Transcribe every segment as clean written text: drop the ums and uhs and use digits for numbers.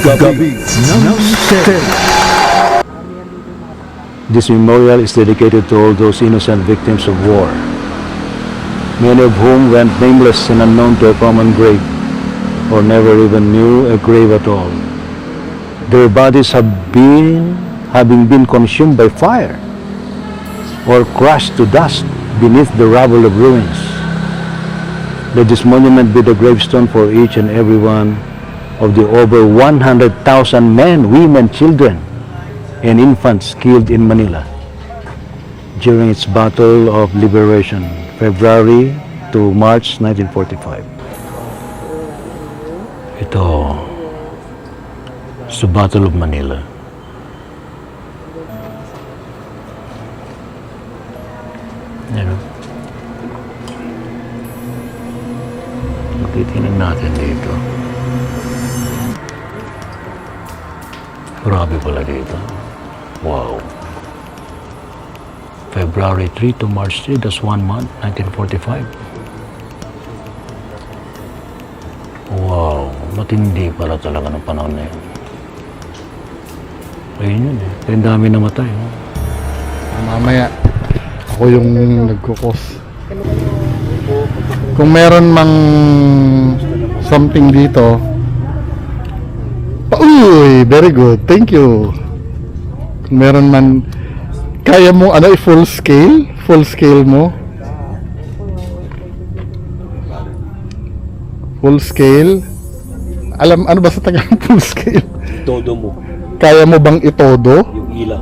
Gabi ng Mister. This memorial is dedicated to all those innocent victims of war, many of whom went nameless and unknown to a common grave, or never even knew a grave at all. Their bodies having been consumed by fire, or crushed to dust beneath the rubble of ruins. Let this monument be the gravestone for each and every one of the over 100,000 men, women, children, and infants killed in Manila during its Battle of Liberation, February to March 1945. Ito, sa Battle of Manila. Ano? Titingnan natin dito. Grabe pala dito. Wow. February 3 to March 3, that's 1 month, 1945. Wow, matindi pala talaga ng panahon na yun. Ayun yun eh. Kaya dami namatay. No? Mamaya, ako yung nagkukos. Kung meron mang something dito, uy, very good, thank you. Kung meron man, kaya mo ano, full scale mo, full scale. Alam ano ba sa Tagalog full scale? Todo mo. Kaya mo bang itodo? Yung ilaw.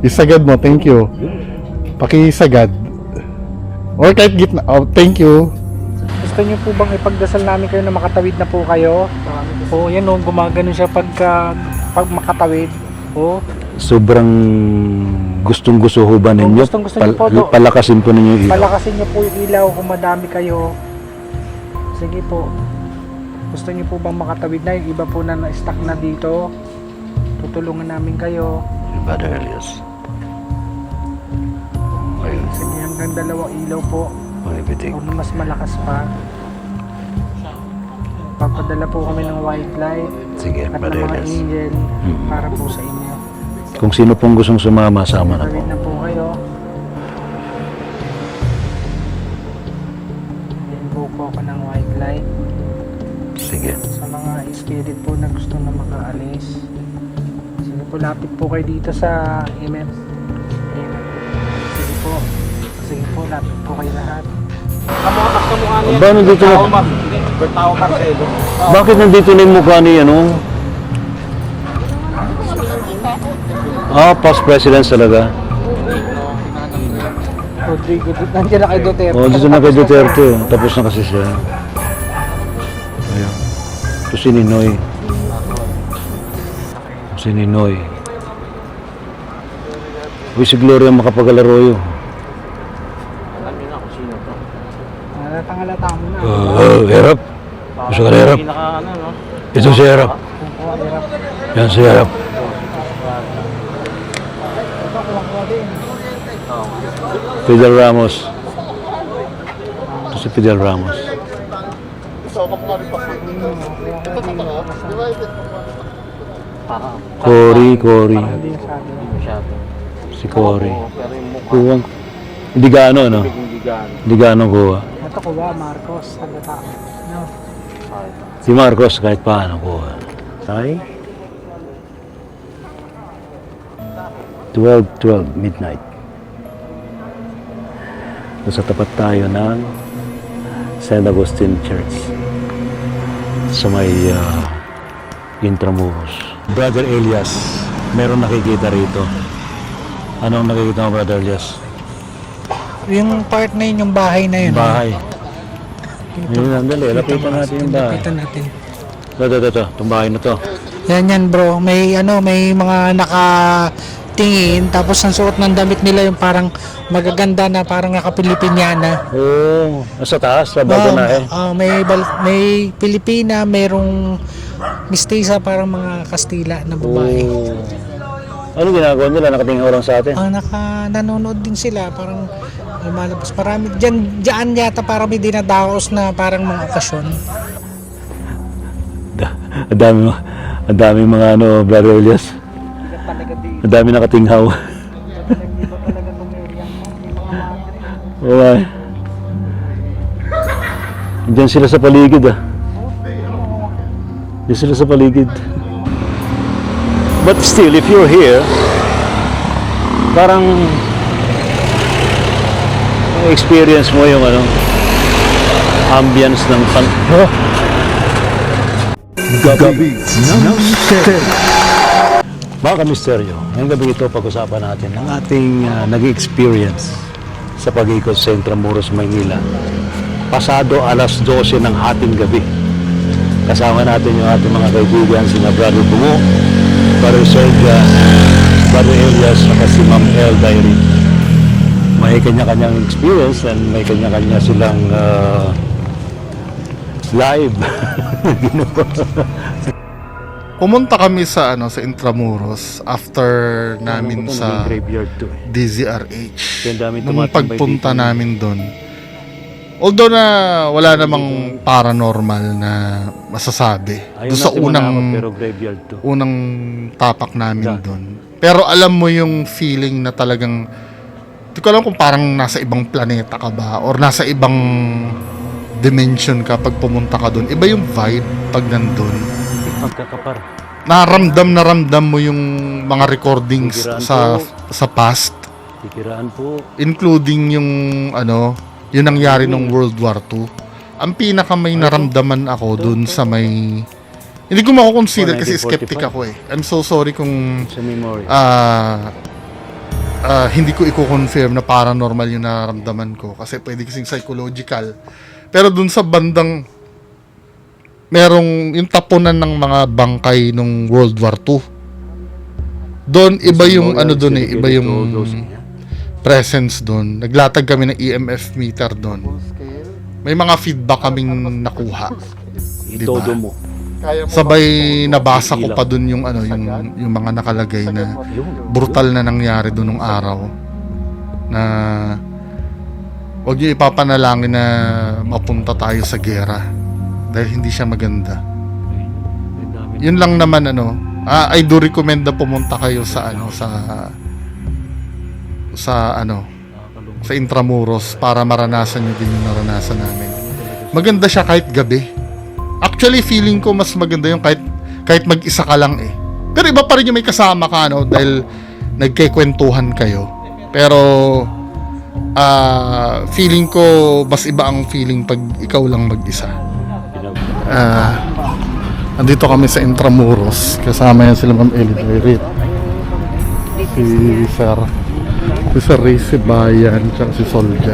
Isagad mo, thank you. Pakisagad. Or kahit gitna, oh, thank you. Gusto niyo po bang ipagdasal namin kayo na makatawid na po kayo? Oo, yan o, gumagano siya pag makatawid. Oo. Sobrang gustong-gusto ho ba ninyo? Gustong-gusto niyo po to. Palakasin po ninyo yung ilaw. Palakasin niyo po yung ilaw kung madami kayo. Sige po. Gusto niyo po bang makatawid na? Yung iba po na na-stuck na dito. Tutulungan namin kayo. Brother Elias. Ayun. Sige, hanggang 2 ilaw po. Palipitik. O mas malakas pa. Papadala po kami ng white light Sige, at ng Brother mga Elias. angel para po sa inyo. Kung sino pong gustong sumama, sama na po. Tawid na po kayo. Invoke po ako ng white light. Sige. Sa mga spirit po na gusto na makaalis. Sige po, lapit po kayo dito sa Amen. Amen. Sige po. Sige po, lapit po kayo lahat. Ba, nandito na? Bakit nandito na yung mukha ni ano? Past president talaga. Rodrigo, nandiyan na kay Duterte. Dito na kay Duterte. Tapos na kasi siya. Ayun. Ito si Ninoy. Si Ninoy. Uy, si Gloria Macapagal-Arroyo. Halata mo na. Erap. Gusto ka na Erap? Ito si Erap. Yan si Erap. Fidel Ramos. Ito si Fidel Ramos. Cory. Hindi sabi. Si Cory. Kuwang. Hindi gaano, no? Hindi gaano kuha. Ito ko ba, Marcos? Halata. No. Si Marcos kahit paano kuha. Ay? 12 midnight. Sa tapat tayo ng St. Augustine Church sa may Intramuros. Brother Elias, meron nakikita rito. Anong nakikita mo, Brother Elias? Yung part na yun, yung bahay na yun. Bahay. Yun lang, dali. Lapitan natin yung bahay. Lapitan natin. Ito. Itong bahay na to. Yan bro, may mga nakatingin tapos ang suot ng damit nila yung parang magaganda na parang naka-Pilipiniana. Oo. Sa taas, sa bago na eh. May Pilipina, mayroong mistisa parang mga Kastila na babae. Oo. Ano ginagawa nila? Nakatingin orang sa atin? Nanonood din sila, parang lumalabas. Marami, dyan yata parang may dinadaos na parang mga okasyon. Ang dami mga ano, Brother Elias. Hindi ka talaga dito. Ang dami nakatinghaw. Hindi ba talaga itong area mo? May mga madre. Okay. Diyan sila sa paligid ah. Diyan sila sa paligid. But still, if you're here, parang experience mo yung ano, ambience ng gabi ng mga misteryo. Ngayong gabi ito, pag-usapan natin ang ating nag-experience sa pag-ikot sa Intramuros, Maynila. Pasado alas 12 ng hating gabi. Kasama natin yung ating mga kaibigan, sina Brother Bungo, Brother Sergia, Brother Elias, saka si Ma'am El Diary. May kanya-kanyang experience and may kanya-kanya silang live. Pumunta kami sa sa Intramuros after namin sa graveyard to eh. DZRH. Kaya ang daming Nung tumatambay pagpunta dito. namin doon, although na wala namang paranormal na masasabi Ayaw doon sa natin unang manakot, pero graveyard to. unang tapak namin Yeah. doon. Pero alam mo yung feeling na talagang, di ko alam kung parang nasa ibang planeta ka ba or nasa ibang dimension ka pag pumunta ka doon. Iba yung vibe pag nandun. Pagkakapar. Na ramdam mo yung mga recordings Bigiraan sa past, Pikiraan po. including yung yung nangyari nung World War II. Ang pinaka may naramdaman ako dun sa may, hindi ko mako-consider kasi 1945. skeptic ako eh. I'm so sorry kung Sa memory. hindi ko i-confirm na paranormal yung nararamdaman ko kasi pwede kasing psychological. Pero dun sa bandang merong yung tapunan ng mga bangkay nung World War II. Doon iba yung doon eh, iba yung presence doon. Naglatag kami ng EMF meter doon. May mga feedback kaming nakuha. Diba? Itodo mo. Sabay nabasa ko pa doon yung yung mga nakalagay na brutal na nangyari doon nung araw. Na wag niyo ipapanalangin na mapunta tayo sa gera dahil hindi siya maganda. Yun lang naman I do recommend na pumunta kayo sa sa Intramuros para maranasan nyo din yung naranasan namin. Maganda siya kahit gabi. Actually, feeling ko mas maganda yung kahit mag-isa ka lang eh. Pero iba pa rin yung may kasama ka dahil nagkikwentuhan kayo. Pero feeling ko mas iba ang feeling pag ikaw lang mag-isa. Andito kami sa Intramuros. Kasama yan sila Ma'am Eli Diary. Si Sir Ray Sibayan, tsaka si Solja.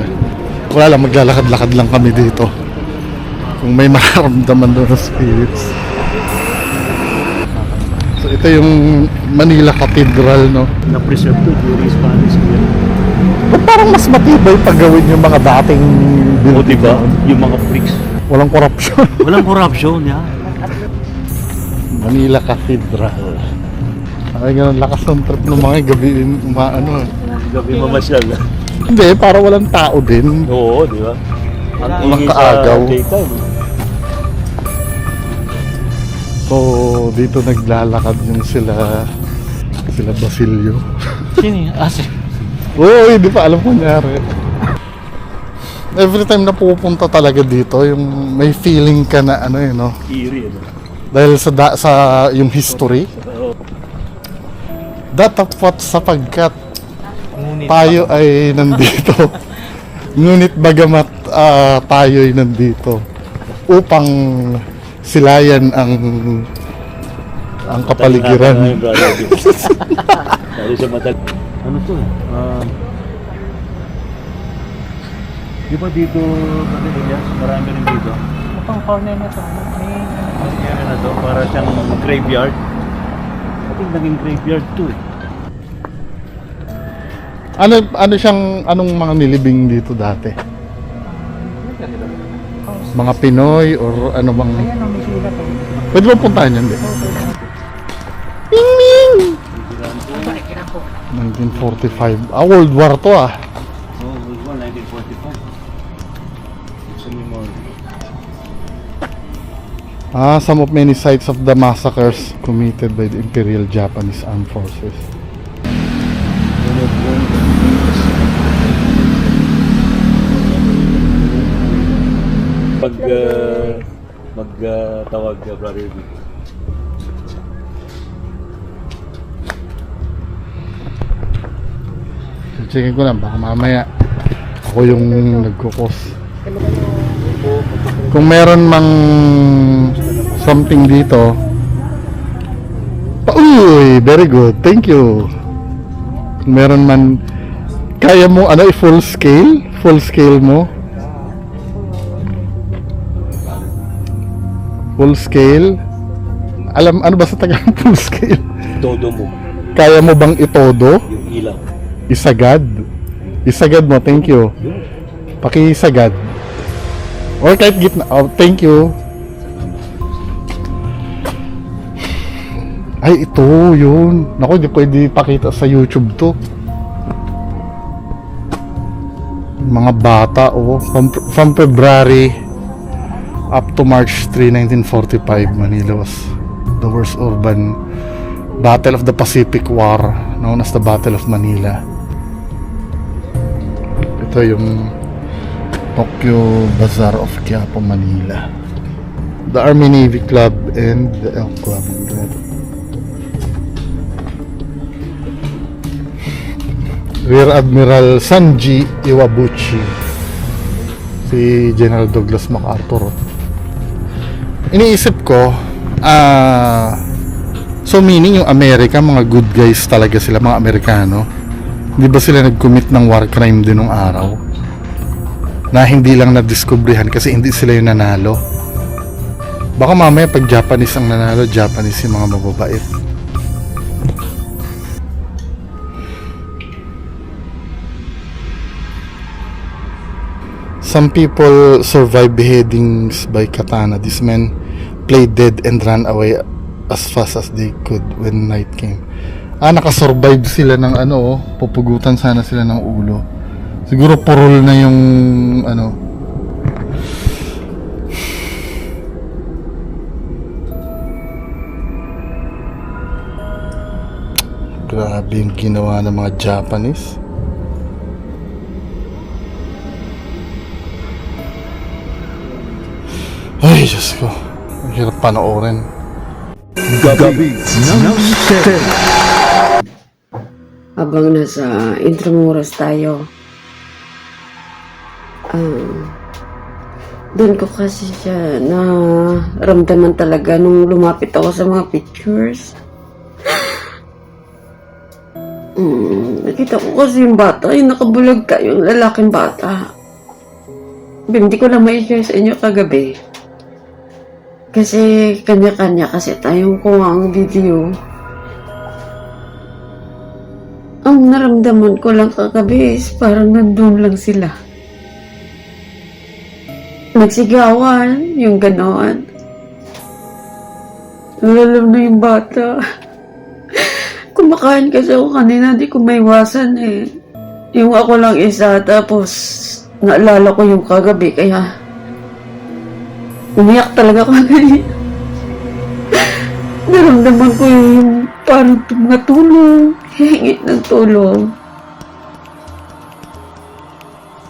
Wala lang, maglalakad-lakad lang kami dito. Kung may mararamdaman doon na spirits. So ito yung Manila Cathedral, no? Na-preserve to during Spanish period. Ba't parang mas matibay pag gawin yung mga dating O building? diba? Yung mga freaks. Walang korupsyon. Walang corruption, ya. Manila Cathedral. Ay, ganun, lakas ng trip ng mga gabi, Gabi mamasyal. Hindi, para walang tao din. Oo, di ba? Ang Walang ingay sa kaagaw. daytime. So, dito naglalakad yung sila Basilio. Sino? Oo, hindi pa alam kung nangyari. Every time na pupunta talaga dito, yung may feeling ka na Eerie, dahil sa yung history. Datapot sapagkat tayo ay nandito. Ngunit bagamat tayo ay nandito upang silayan ang kapaligiran. Dahil sa mata. Ano to? Di ba dito, marami rin dito? Itong corner na to, Kaya na to, para siyang graveyard. I think naging graveyard to eh. Anong mga nilibing dito dati? Mga Pinoy or ano bang... ayan ang may sulat to. Pwede ba puntahan yan? 1945. World War to ah. Oh, World War 1945. It's a memory. Some of many sites of the massacres committed by the Imperial Japanese Armed Forces. Many of whom magtawag Brother Vic. Checkin ko lang, baka mamaya ako yung nagkukos. Kung meron mang something dito, uy, very good, thank you. Kung meron man, kaya mo ano, full scale mo, full scale. Alam ano ba sa Tagalog full scale? Todo mo. Kaya mo bang itodo? Yung ilaw. Isagad mo, thank you. Pakisagad. Or kahit gitna. Oh, thank you. Ay, ito, yun. Naku, di pwede pakita sa YouTube to. Mga bata, oh. From February up to March 3, 1945, Manila was the worst urban battle of the Pacific War, known as the Battle of Manila. Ito yung Tokyo Bazaar of Quiapo, Manila. The Army Navy Club and the Elk Club. Rear Admiral Sanji Iwabuchi, si General Douglas MacArthur. Iniisip ko, so meaning yung Amerika, mga good guys talaga sila, mga Amerikano. Hindi ba sila nag-commit ng war crime din nung araw? Na hindi lang na-discoveryhan kasi hindi sila yung nanalo. Baka mamaya pag Japanese ang nanalo, Japanese yung mga mababait. Some people survive beheadings by katana. These men played dead and ran away as fast as they could when night came. Nakasurvive sila ng ano, pupugutan sana sila ng ulo. Siguro purol na yung ano. Grabe yung ginawa ng mga Japanese. Ay, Diyos ko. Ang hirap panoorin. Gabi ng Mister. Habang nasa Intramuros tayo, doon ko kasi siya na ramdaman talaga nung lumapit ako sa mga pictures. Nakita ko kasi yung bata, yung nakabulag tayo, yung lalaking bata. Hindi ko lang ma-share sa inyo kagabi. Kasi kanya-kanya kasi tayong kuha ang video. Ang naramdaman ko lang kagabi is parang nandun lang sila. Nagsigawan, yung gano'n. Lalam na yung bata. Kumakain kasi ako kanina, di ko maiwasan eh. Yung ako lang isa, tapos naalala ko yung kagabi, kaya umiyak talaga ako kanina. Naramdaman ko yung parang mga tulong, hihingit ng tulong.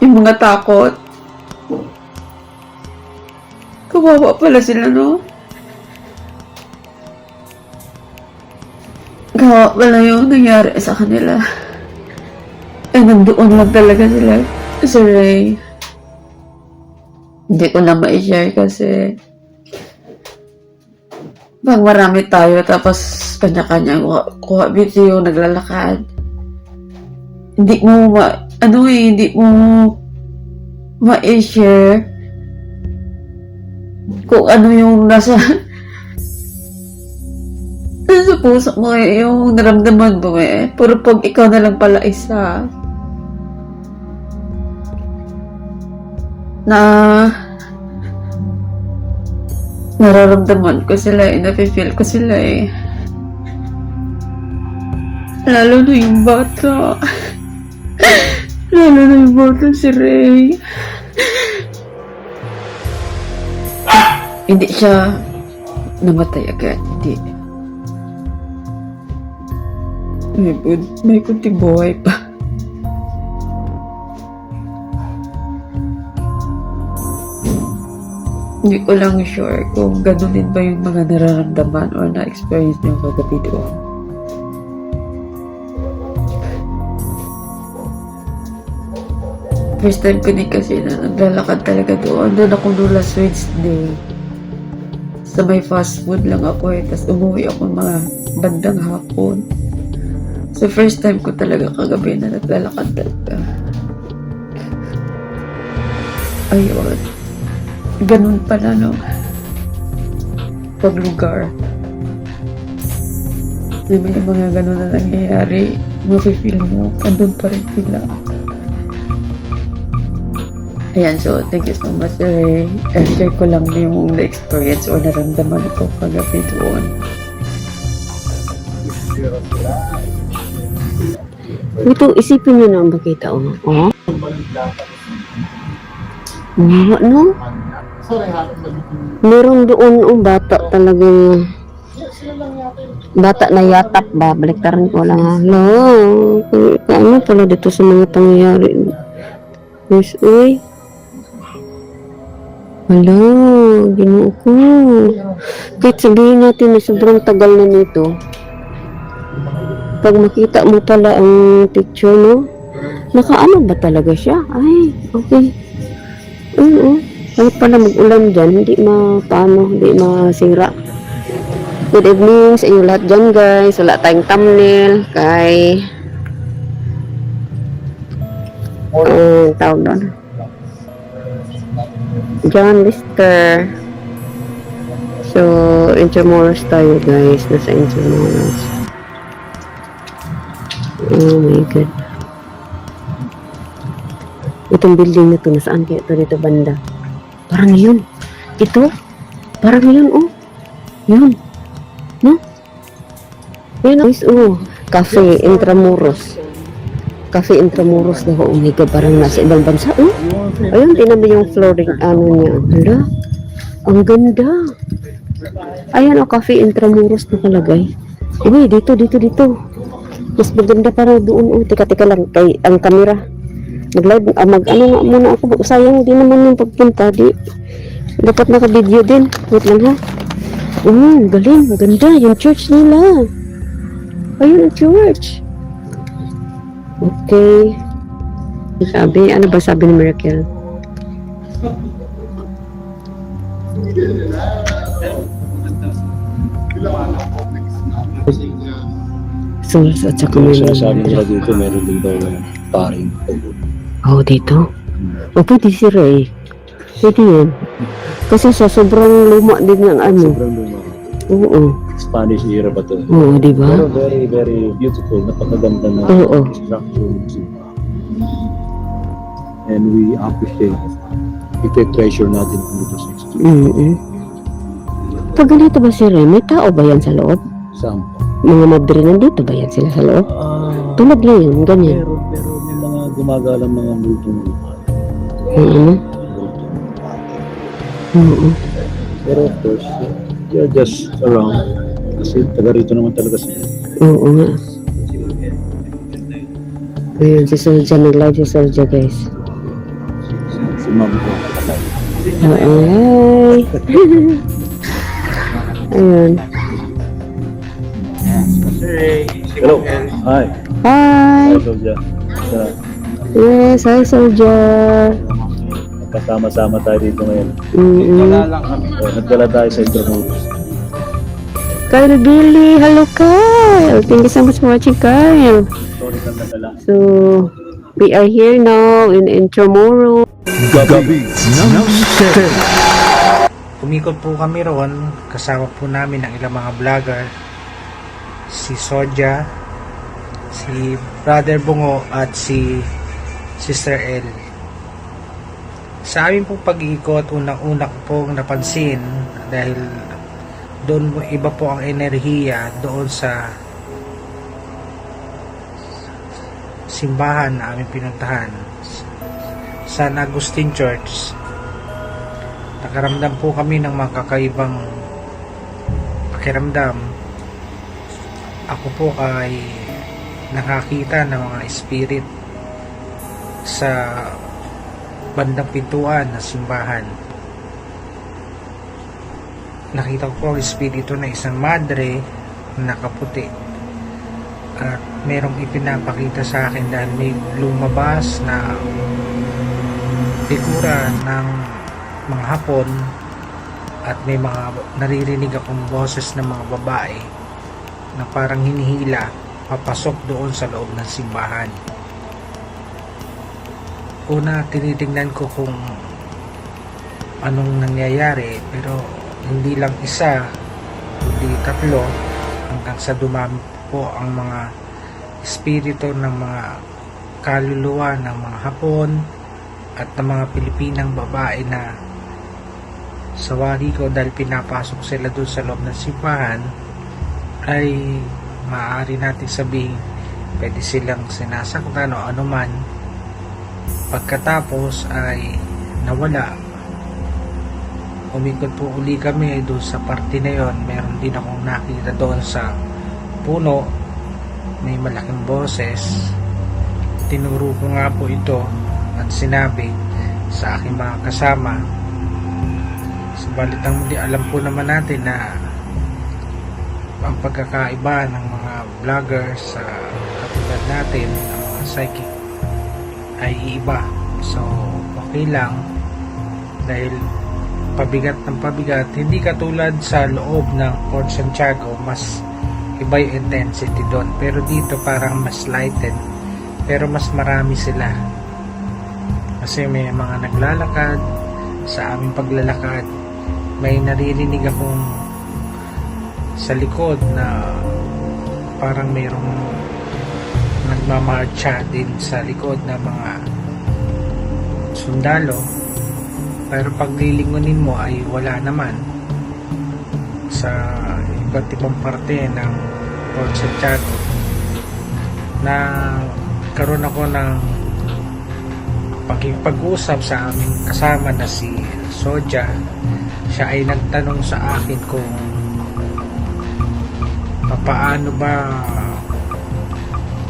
Yung mga takot. Kawawa pala sila, no? Kawawa pala yung nangyari sa kanila. Eh, nandoon lang talaga sila. Si Ray. Hindi ko na ma-share kasi pag marami tayo tapos kanya-kanya kuha video, naglalakad. Hindi mo hindi mo ma-share kung ano yung nasa puso mo eh, yung naramdaman mo eh. Pero pag ikaw na lang pala isa na nararamdaman ko sila eh, nafe-feel ko sila eh. Lalo na yung bata. Lalo na yung bata si Ray. Hindi siya namatay agad. Hindi. May kunting buhay pa. Hindi ko lang sure kung ganun din ba yung mga nararamdaman or na-experience niyo kagabi doon. First time ko din kasi na naglalakad talaga doon. Doon ako noong last Wednesday. Sa may fast food lang ako eh. Tapos umuwi ako mga bandang hapon. So first time ko talaga kagabi na naglalakad talaga. Ayun. Ganun pala, no? Pag lugar. May mga ganun na nangyayari. Mafe-feel mo, andun pa rin sila. Ayan, so thank you so much, Ray. Share ko lang yung na-experience o naramdaman ko kagabi doon. Ito, isipin nyo na ang makita, oh. Oh? No? Meron doon ang bata talagang bata na yatap ba? Baliktaran ko lang ha. No, ano pala dito sa mga pangyayari? Yes, uy. Wala, ginoo ko. Kahit sabihin natin na sobrang tagal na nito, pag makita mo pala ang picture, no? Nakaano ba talaga siya? Ay, okay. Oo. Kahit pala mag-ulan dyan, hindi masira. Good evening sa inyo lahat dyan, guys. Wala tayong thumbnail. Kay tawag doon. John Lister. So, Intramuros tayo, guys. Nasa Intramuros. Oh my God. Itong building na to, nasaan kaya ito dito banda? Parang yun. Ito? Parang yun, oh. Yun. No? Yun, oh. Cafe Intramuros. Cafe Intramuros daw. Oh my God, parang nasa ibang bansa, oh. Ayun, tinan mo yung flooring, ano niya. Hala. Ang ganda. Ayan, oh, Cafe Intramuros nakalagay. Uy, dito. Mas maganda parang doon, oh. Teka lang, kay ang camera. Mag-live, ano nga muna ako. Sayang din naman yung pagpunta. Dapat naka-video din. Wait lang ha. Oh, galing. Maganda. Yung church nila. Ayun ang church. Okay. Ano ba sabi ni Miracle? So, at saka may Sinasabi nila dito, meron din daw paring. oh, dito? O, pwede si Ray. Pwede yan. Kasi sa sobrang luma din ng ano. Sobrang luma. Oo. Spanish era pa to. Oo, di ba? Pero very, very beautiful. Napakaganda na Oo. structure. And we appreciate ite-treasure natin kung ito sa experience. Pag ganito ba si Ray, may tao ba yan sa loob? Saan po? Mga madre nandito ba yan sila sa loob? Tulad ngayon, ganyan. Pero may mga gumagalang mga multong lupa. Oo. Pero of course, they're just around. Kasi taga rito naman talaga sila. Oo nga. Ayun, si Solja, nag-live si Solja, guys. Si Ma'am ko. Ay. Ayun. Hello. Hi. Hi. Hi, Solja. Yes, hi, Solja. Kasama-sama tayo dito ngayon. Nagdala tayo sa Intramuros. Kyle Billy, hello Kyle. Thank you so much for watching, Kyle. Sorry kang nadala. So, we are here now in Intramuros. Gabi ng Stay. Umikot po kami roon, kasama po namin ang ilang mga vlogger, si Soja, si Brother Bungo at si Sister L. Sa amin pong pag-iikot, unang-una ko pong napansin dahil doon iba po ang enerhiya doon sa simbahan na aming pinuntahan, San Agustin Church. Nakaramdam po kami ng mga kakaibang pakiramdam, ako po ay nakakita ng mga spirit sa bandang pintuan na simbahan. Nakita ko po ang espiritu na isang madre na nakaputi, at merong ipinapakita sa akin dahil may lumabas na figura ng mga Hapon, at may mga naririnig akong boses ng mga babae na parang hinihila papasok doon sa loob ng simbahan. Una, tinitingnan ko kung anong nangyayari, pero hindi lang isa, kundi tatlo, hanggang sa dumami po ang mga espiritu ng mga kaluluwa ng mga Hapon at ng mga Pilipinang babae na sawari ko dahil pinapasok sila doon sa loob ng simbahan, ay maaari natin sabihin pwede silang sinasaktan o anuman. Pagkatapos ay nawala. Umikot po uli kami doon sa parte na yon. Meron din akong nakita doon sa puno, may malaking boses. Tinuro ko nga po ito at sinabi sa aking mga kasama. Subalit ang muli, alam po naman natin na ang pagkakaiba ng mga vloggers sa katulad natin, ng mga psychic, ay iba. So okay lang, dahil pabigat ng pabigat, hindi katulad sa loob ng Fort Santiago, mas iba yung intensity doon. Pero dito parang mas lightened, pero mas marami sila kasi may mga naglalakad. Sa aming paglalakad, may naririnig akong sa likod na parang mayroong nagmamarcha din sa likod na mga sundalo, pero pag lilingunin mo ay wala naman. Sa iba't ibang parte ng Fort Santiago na karoon ako ng pag-usap sa aming kasama na si Sodja. Siya ay nagtanong sa akin kung paano ba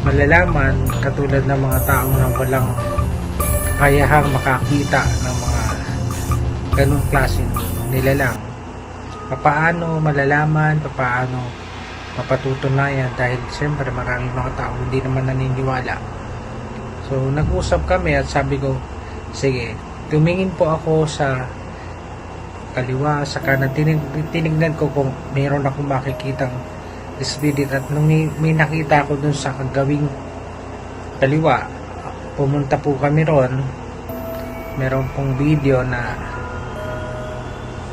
malalaman, katulad ng mga taong na walang kakayahang makakita ng mga ganung klaseng nilalang, paano malalaman, paano mapatutunayan, dahil siyempre maraming mga tao hindi naman naniniwala. So nag-usap kami at sabi ko, sige, tumingin po ako sa kaliwa, sa kanan, tinignan ko kung mayroon akong makikitang spirit, at nung may nakita ako dun sa kagawing kaliwa, pumunta po kami ron. Meron pong video na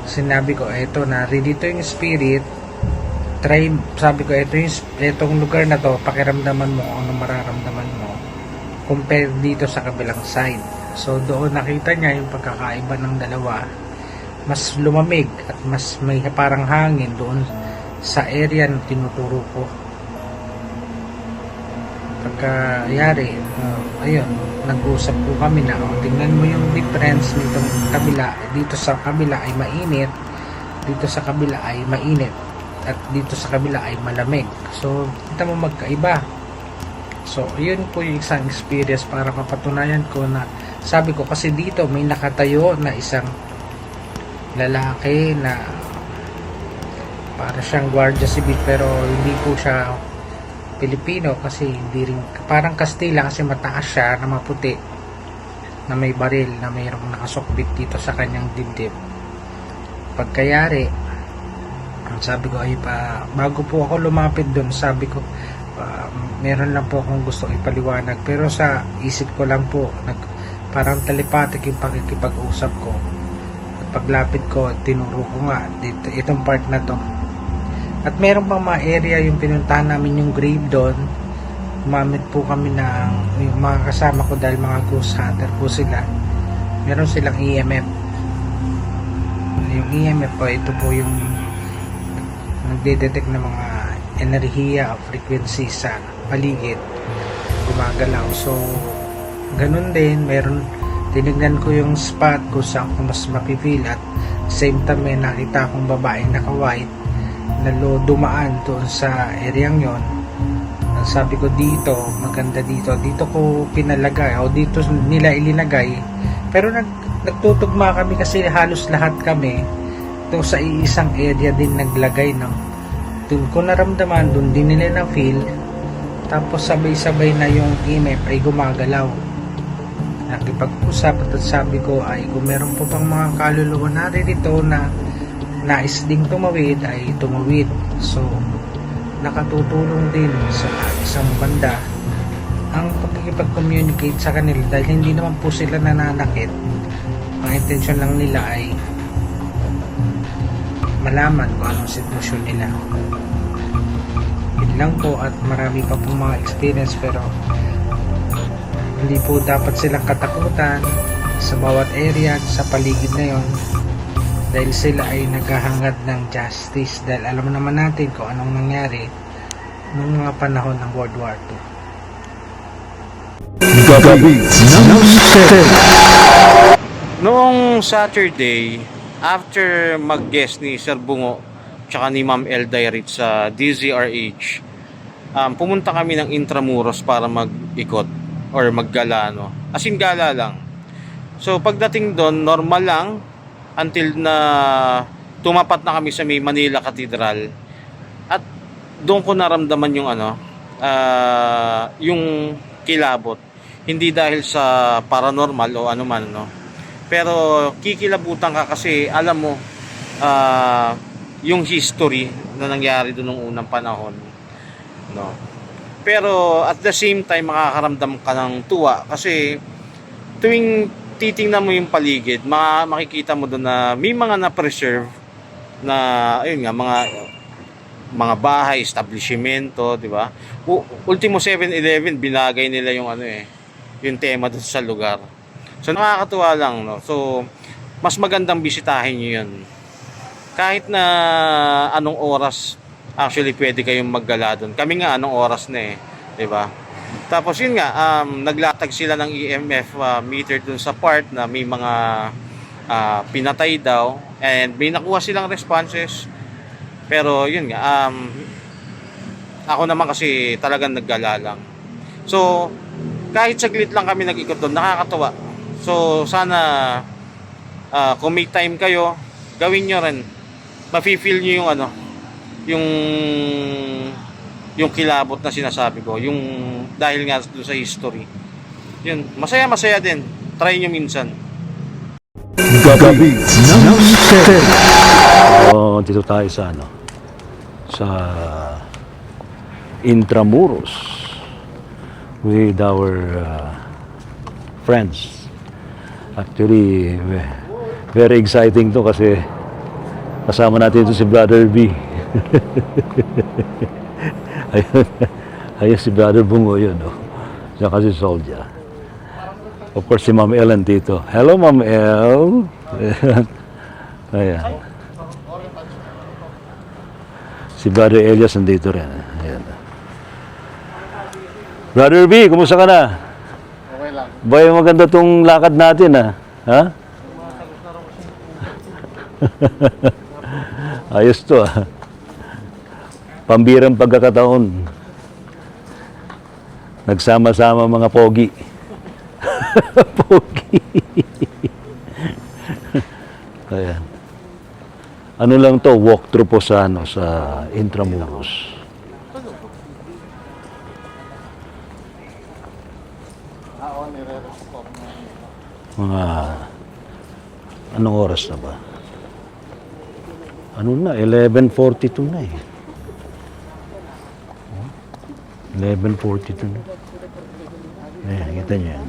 sinabi ko, eto na, dito yung spirit, try, sabi ko, etong lugar na to, pakiramdaman mo kung ano mararamdaman mo compare dito sa kabilang side. So doon nakita niya yung pagkakaiba ng dalawa, mas lumamig at mas may parang hangin doon sa area na tinuturo ko. Pagkayari, ayun, nag-usap po kami na, tingnan mo yung difference nitong kabila, dito sa kabila ay mainit, dito sa kabila ay mainit, at dito sa kabila ay malamig. So kita mo magkaiba. So yun po yung isang experience para mapatunayan ko na, sabi ko kasi dito may nakatayo na isang lalaki na para siyang gwardiya sibil, pero hindi po siya Pilipino kasi hindi rin, parang Kastila kasi mataas siya na maputi na may baril na mayroong nakasukbit dito sa kanyang dibdib. Pagkayari, sabi ko ay bago po ako lumapit doon, sabi ko meron lang po akong gusto ipaliwanag, pero sa isip ko lang po parang telepathic yung pakikipag-usap ko. At paglapit ko, tinuro ko nga dito, itong part na to. At meron pang mga area yung pinuntahan namin, yung grave doon. Gumamit po kami ng yung mga kasama ko, dahil mga ghost hunter po sila. Meron silang EMF. Yung EMF po, ito po yung nagde-detect ng mga enerhiya o frequency sa paligid, gumagalaw. So ganun din, meron, tinignan ko yung spot ko saan ko mas mapipil, at same time may nakita akong babae naka-white dumaan doon sa areang yon. Ang sabi ko dito, maganda dito ko pinalagay o dito nila ilinagay, pero nagtutugma kami kasi halos lahat kami doon sa iisang area din naglagay ng doon ko naramdaman, doon din nila na feel, tapos sabay-sabay na yung EMF ay gumagalaw. Nakipag-usap at sabi ko ay kung meron po pang mga kaluluwa naririto na nais ding tumawid ay tumawid. So nakatutulong din sa isang banda ang pagkikipag-communicate sa kanila dahil hindi naman po sila nananakit. Ang intensyon lang nila ay malaman kung anong sitwasyon nila. Yun lang po, at marami pa po mga experience, pero hindi po dapat silang katakutan sa bawat area sa paligid na yon, dahil sila ay naghahangad ng justice, dahil alam naman natin kung anong nangyari noong mga panahon ng World War II. Noong Saturday, after mag-guest ni Sir Bungo tsaka ni Ma'am Elday Rich sa DZRH, pumunta kami ng Intramuros para mag-ikot or maggala, no? As in gala lang. So pagdating doon, normal lang until na tumapat na kami sa may Manila Cathedral. At doon ko naramdaman yung yung kilabot. Hindi dahil sa paranormal o ano man, no? Pero kikilabutan ka kasi alam mo yung history na nangyari doon nung unang panahon, no? Pero at the same time makakaramdam ka ng tuwa kasi tuwing titingnan mo yung paligid, makikita mo doon na may mga na-preserve na ayun nga, mga bahay, establishmento, di ba? Ultimo 7-Eleven binagay nila yung yung tema doon sa lugar. So nakakatuwa lang, no? So mas magandang bisitahin niyo 'yun. Kahit na anong oras, actually pwede kayong maggala doon. Kami nga anong oras na 'di ba? Tapos yun nga, naglatag sila ng EMF meter doon sa part na may mga pinatay daw, and may nakuha silang responses. Pero yun nga, ako naman kasi talagang naggala lang. So kahit saglit lang kami nag-ikot doon, nakakatuwa. So sana kung may time kayo, gawin nyo rin. Mafe-feel nyo yung kilabot na sinasabi ko, yung dahil nga doon sa history. Yun, masaya din. Try nyo minsan. Dito tayo sa sa Intramuros with our friends. Actually, very exciting to kasi kasama natin ito si Brother B. ayun si Brother Bungo yun, no? Siya kasi Soldier. Of course, si Ma'am El dito. Hello, Ma'am El. Ayan. Si Brother Elias nandito rin. Ayan. Brother B, kumusta ka na? Okay lang. Bay, maganda tong lakad natin, ha? Ayos to, Pambirang pagkakataon. Nagsama-sama mga pogi. Pogi. Ayan. Ano lang to, walkthrough po sa sa Intramuros. Mga anong oras na ba? Ano na, 11:42 na 11:42 na. Ayan, kita niyo yan.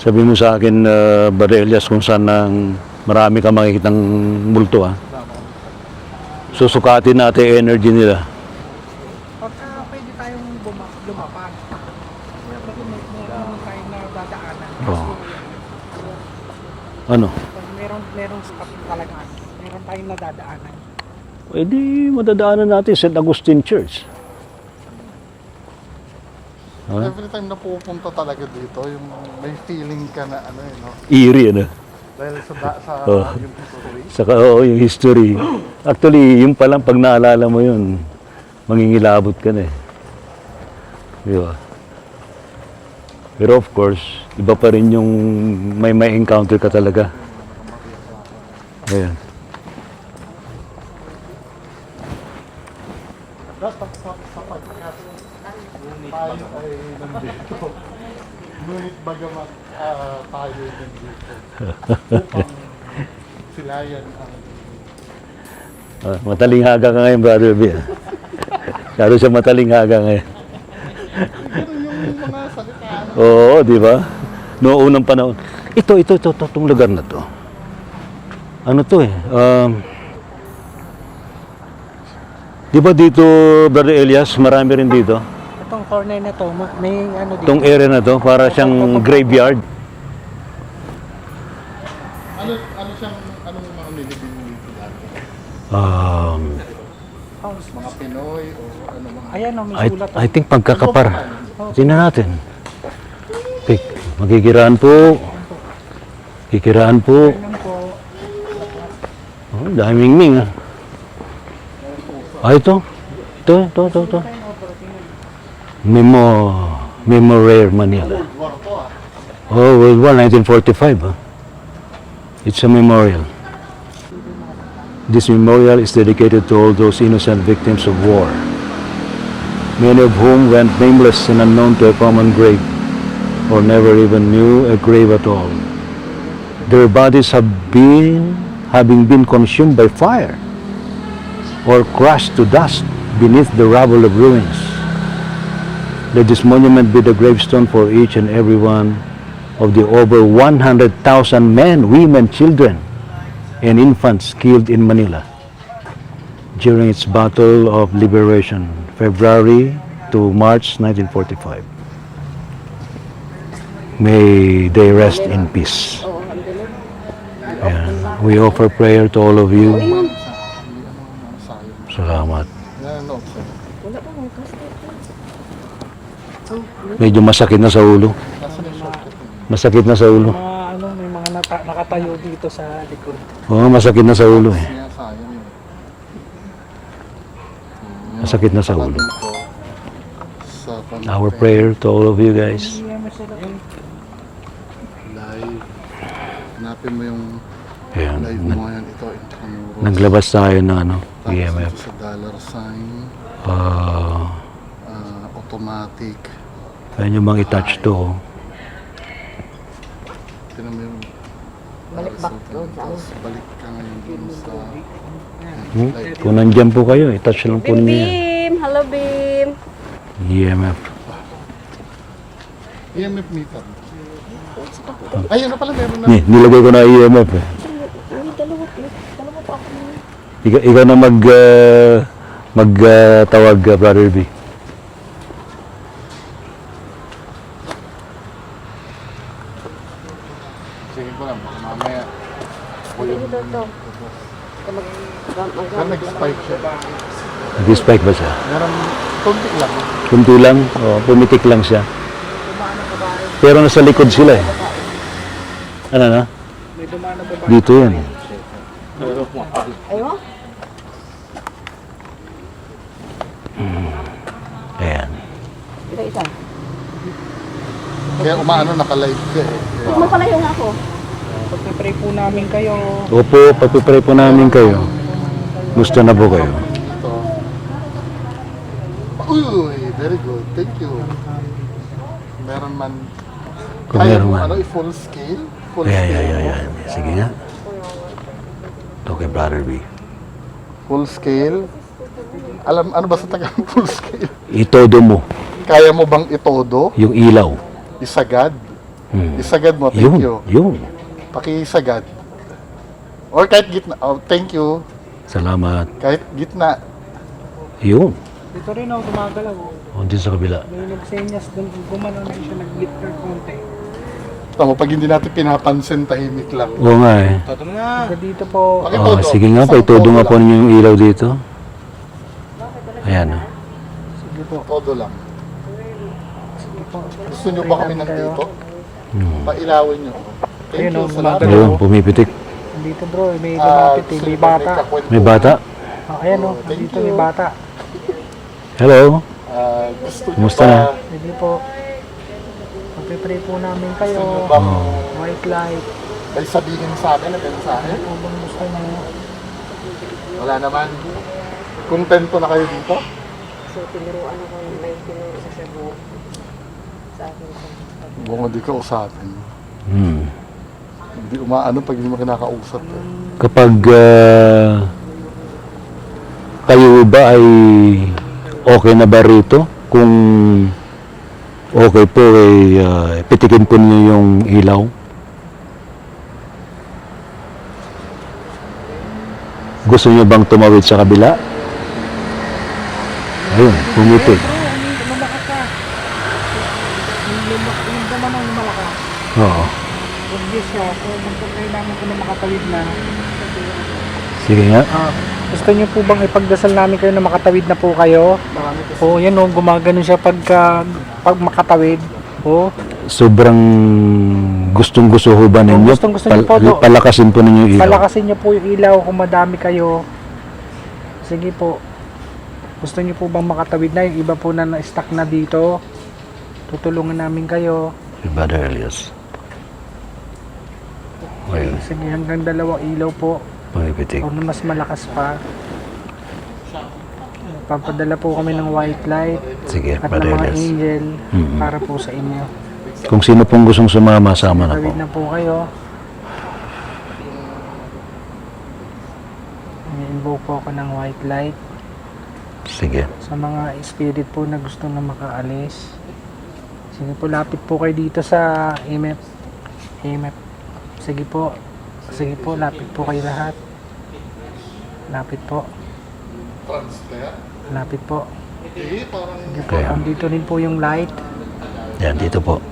Sabi mo sa akin, Brother Elias, kung saan marami ka makikitang multo, susukatin natin energy nila. Pagka pwede tayong lumapag, meron tayong nadadaanan. Oh. Ano? Meron spot talaga. Meron tayong nadadaanan. Eh di, madadaanan natin St. Augustine Church. Huh? Every time na pupunta talaga dito, yung may feeling ka na ano no? Eerie, ano? Dahil sa Oh. yung history. Saka, oo, yung history. Actually, yung palang pag naalala mo yun, mangingilabot ka na eh. Di ba? Pero of course, iba pa rin yung may encounter ka talaga. Ayan. Dapat sapagkat tayo ay nandito. Ngunit bagamat tayo ay nandito. Upang silayan ang Mataling haga ka ngayon, Brother B. Lalo siya mataling haga ngayon. ganun yung mga salita. Oo, di ba? Noong unang panahon. Itong lugar na to. Ano to eh? Di ba dito, Brother Elias, marami rin dito? Itong corner na to, may ano dito. Itong area na to, para siyang graveyard. Ano siyang, anong mga nilibing dito dati? House. Mga Pinoy o ano mga... Ayan o, may sulat. I think pagkakapar. Tingnan natin. Magkikiraan po. Kikiraan po. Tingnan po. Oh, daming ming ah. Ito. Rare Manila. Oh, World War 1945. It's a memorial. This memorial is dedicated to all those innocent victims of war, many of whom went nameless and unknown to a common grave, or never even knew a grave at all. Their bodies having been consumed by fire, or crushed to dust beneath the rubble of ruins. Let this monument be the gravestone for each and every one of the over 100,000 men, women, children, and infants killed in Manila during its Battle of Liberation, February to March 1945. May they rest in peace. Ayan. We offer prayer to all of you. Salamat. Yan, no, sir. Medyo masakit na sa ulo. Nasaan yung shortcut? Masakit na sa ulo. Mga ano, may mga nakatayo dito sa likod. Oo, masakit na sa ulo eh. Kaya sayang yun. Masakit na sa ulo. Dito, sa Our prayer to all of you guys. live. Hanapin mo yung Ayan. live mo ngayon. Ito, Intramuros. Naglabas tayo ng ano, Tapos EMF. ito sa dollar sign. Automatic. Kaya nyo bang i-touch to? Oh. Tinan mo yung Balik back doon sa ano. tapos balik ka ngayon dun sa Kung nandyan po kayo, i-touch lang po ninyo yan. Bim! Hello, Bim! EMF. EMF meter. Ayun na pala, meron na. Nilagay ko na EMF eh. Ay, dalawa pa ako. Ikaw na tawag, Brother B. Sige ko lang, baka mamaya. Ito. Kaya nag-spike siya. Nag-spike ba siya? Meron, konti lang. Kunti lang, pumitik lang siya. Pero nasa likod sila eh. Ano na? May dumaan na baba. Dito yan. Ayaw? Ayan. Isa. Kaya umaano, naka-live ka eh. Huwag mo pala yung ako. Pag-pray po namin kayo. Opo, pagpipray po namin kayo. Gusto na po kayo. Ito. Uy, very good. Thank you. Meron man. Kung Kaya meron mo, man. full scale? Full Ayan, scale. ayan. Sige nga. Ito kay Brother B. Full scale. Alam, ano ba sa Tagalog full scale? Itodo mo. Kaya mo bang itodo? Yung ilaw. Isagad? Hmm. Isagad mo, thank you. Yun. Pakisagad. Or kahit gitna. Oh, thank you. Salamat. Kahit gitna. Yun. Dito rin ako gumagalaw. O, dito sa kabila. May nagsenyas doon. Gumano na siya, nag-glitter konti. Tama, pag hindi natin pinapansin, tahimik lang. Oo nga eh. Hanggang dito po. Oh, sige nga pa, itodo nga po ninyo yung ilaw dito. Ayan. Sige po. Todo lang. Sige po. Gusto nyo ba kami nandito? Pailawin nyo. Thank Ayun, you, oh, salamat. mga Ayun, pumipitik. Nandito bro, may lumapit eh. May bata. May bata. Oh, ayan oh, nandito may bata. Hello. Gusto nyo Kumusta ba, na? Sige po. Magpipray po namin kayo. gusto nyo ba White light. may sabihin sa amin na mensahe? Ano bang gusto niyo? Wala naman. Kontento na kayo dito? So, tinuruan ako ng may tinuro sa Cebu. Sa akin. Bunga di ka usapin. Hmm. Hindi umaano pag hindi mo kinakausap eh. Kapag kayo ba ay okay na ba rito? Kung okay po, ay pitikin po niyo yung ilaw. Gusto niyo bang tumawid sa kabila? Ayun, pumitik. Lumakas ka. Yung naman ang lumalakas. Oo. Obvious siya. So, kailangan ko na makatawid na. Sige nga. Gusto niyo po bang ipagdasal namin kayo na makatawid na po kayo? Oo, yan o. Gumagano siya pag makatawid. Oo. Sobrang gustong-gusto ho ba ninyo? Gustong-gusto niyo po to. Palakasin po ninyo yung ilaw. Palakasin niyo po yung ilaw kung madami kayo. Sige po. Gusto niyo po bang makatawid na? Yung iba po na na-stuck na dito. Tutulungan namin kayo. Si Brother Elias. Ayun, Sige, hanggang 2 ilaw po. pumipitik. O na mas malakas pa. Papadala po kami ng white light Sige, at ng Brother mga Elias. angel Mhm. para po sa inyo. Kung sino pong gustong sumama, sama na po. Tawid na po kayo. I-invoke po ako ng white light Sige. sa mga spirit po na gusto na makaalis. Sige po, lapit po kayo dito sa EMF. EMF. Sige po. Sige po, lapit po kayo lahat. Lapit po. Transfer? Lapit po. Eh, parang Sige po, Okay. andito rin po yung light. Yan, dito po.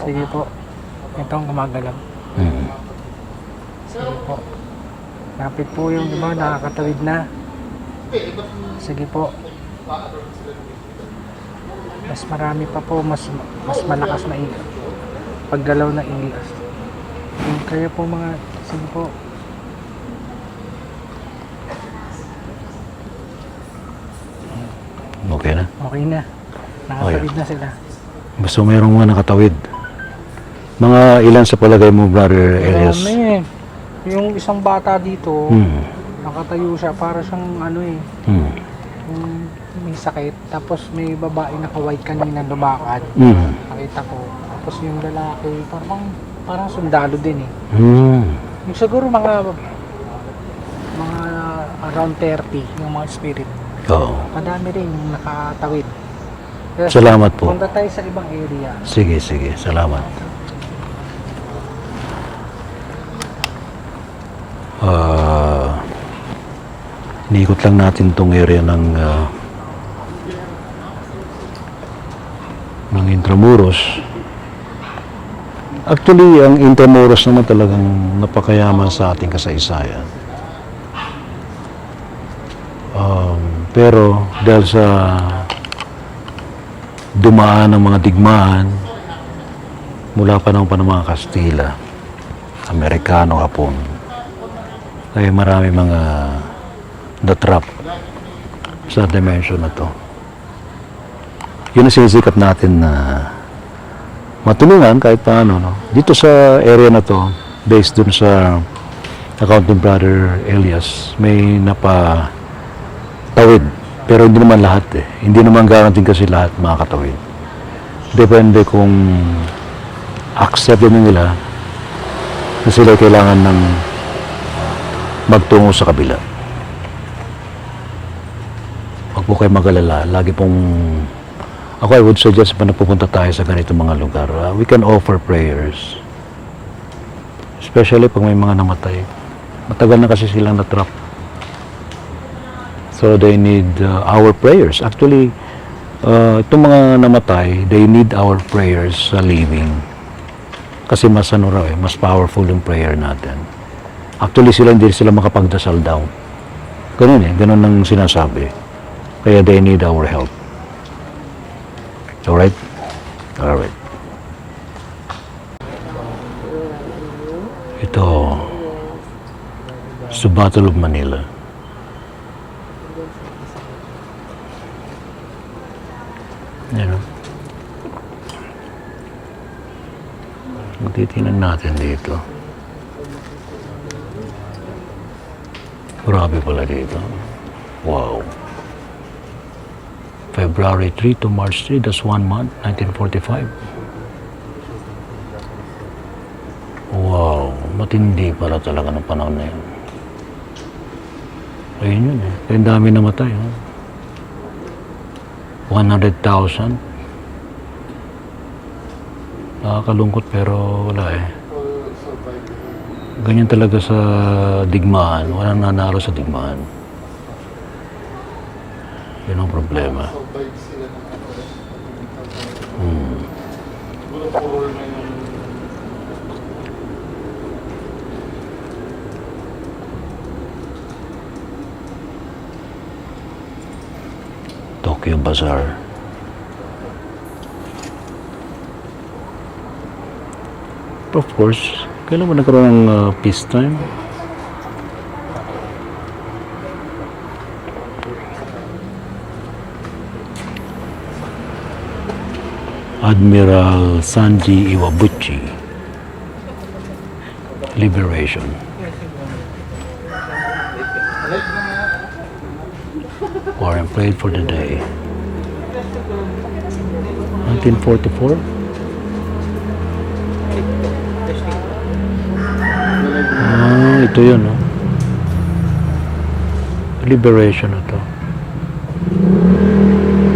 Sige po. Ito ang gumagalaw. Hmm. Sige po. Lapit po yung iba, nakakatawid na. Sige po. Mas marami pa po, mas malakas na ilaw. Paggalaw na ilaw. Yung kaya po mga, sige po. Okay na. Okay na. Nakatawid na sila. Basta mayroong mga nakatawid. Mga ilan sa palagay mo, Brother Elias? Marami. Yung isang bata dito, Hmm. nakatayo siya para siyang ano eh, Hmm. yung may sakit. Tapos may babae naka-white kanina lumakad. Hmm. Nakita ko. Tapos yung lalaki, parang sundalo din eh. Hmm. Yung siguro mga around 30 yung mga spirit. Oo. Madami rin yung nakatawid. Kaya Salamat po. punta tayo sa ibang area. Sige, sige. Salamat. Iniikot lang natin tong area ng Intramuros. Actually, ang Intramuros naman talagang napakayaman sa ating kasaysayan. Pero dahil sa dumaan ng mga digmaan mula pa ng mga Kastila, Amerikano, Hapon, ay marami mga na-trap sa dimension na to. Yun ang sinisikap natin na matulungan kahit paano. No? Dito sa area na to, based dun sa account ni Brother Elias, may napatawid. Pero hindi naman lahat eh. Hindi naman garanting kasi lahat makakatawid. Depende kung accept din nila na sila kailangan ng magtungo sa kabila. Huwag po kayo mag-alala. Lagi pong ako, I would suggest pa na pupunta tayo sa ganitong mga lugar. We can offer prayers. Especially pag may mga namatay. Matagal na kasi silang na-trap. So they need our prayers. Actually, itong mga namatay, they need our prayers sa living. Kasi mas ano raw mas powerful yung prayer natin. Actually, hindi sila makapagdasal daw. Ganun ganun ang sinasabi. Kaya they need our help. Alright? Alright. Ito, it's the Battle of Manila. Yan o. Titingnan natin dito. Grabe pala dito. Wow. February 3 to March 3, that's 1 month, 1945. Wow, matindi pala talaga ng panahon na yun. Ayun yun eh. Kaya ang dami namatay. Oh. 100,000. Nakakalungkot pero wala eh. Ganyan talaga sa digmaan. Walang nanalo sa digmaan. Yun ang problema. Tokyo Bazaar. Of course, kailan mo nagkaroon ng peacetime? Admiral Sanji Iwabuchi. Liberation. War and played for the day. 1944? Ito yun, no? Liberation na to.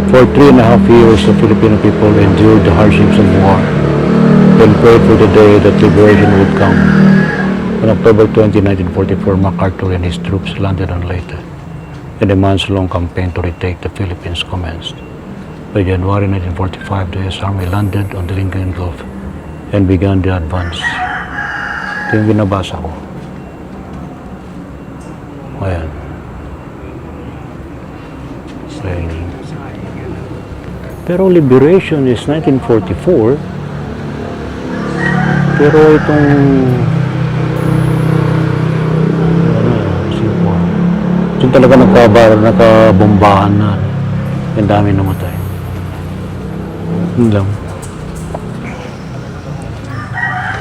For 3.5 years, the Filipino people endured the hardships of war and prayed for the day that liberation would come. On October 20, 1944, MacArthur and his troops landed on Leyte, and a months-long campaign to retake the Philippines commenced. By January 1945, the U.S. Army landed on the Lincoln Gulf and began the advance. Ito yung binabasa ko. Ayan. Training. Pero liberation is 1944. Pero itong ito talaga nakabombahan na. Ang dami namatay. Yun lang.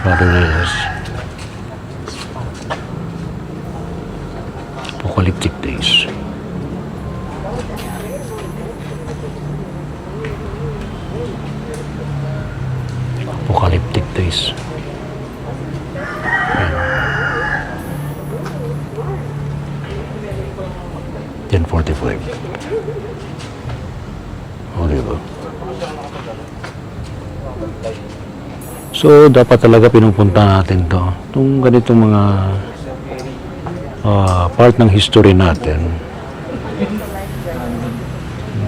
Brother Reyes. Apocalyptic days. Apocalyptic days. 10:45. O, diba? So, dapat talaga pinupunta natin to. Itong ganitong mga part ng history natin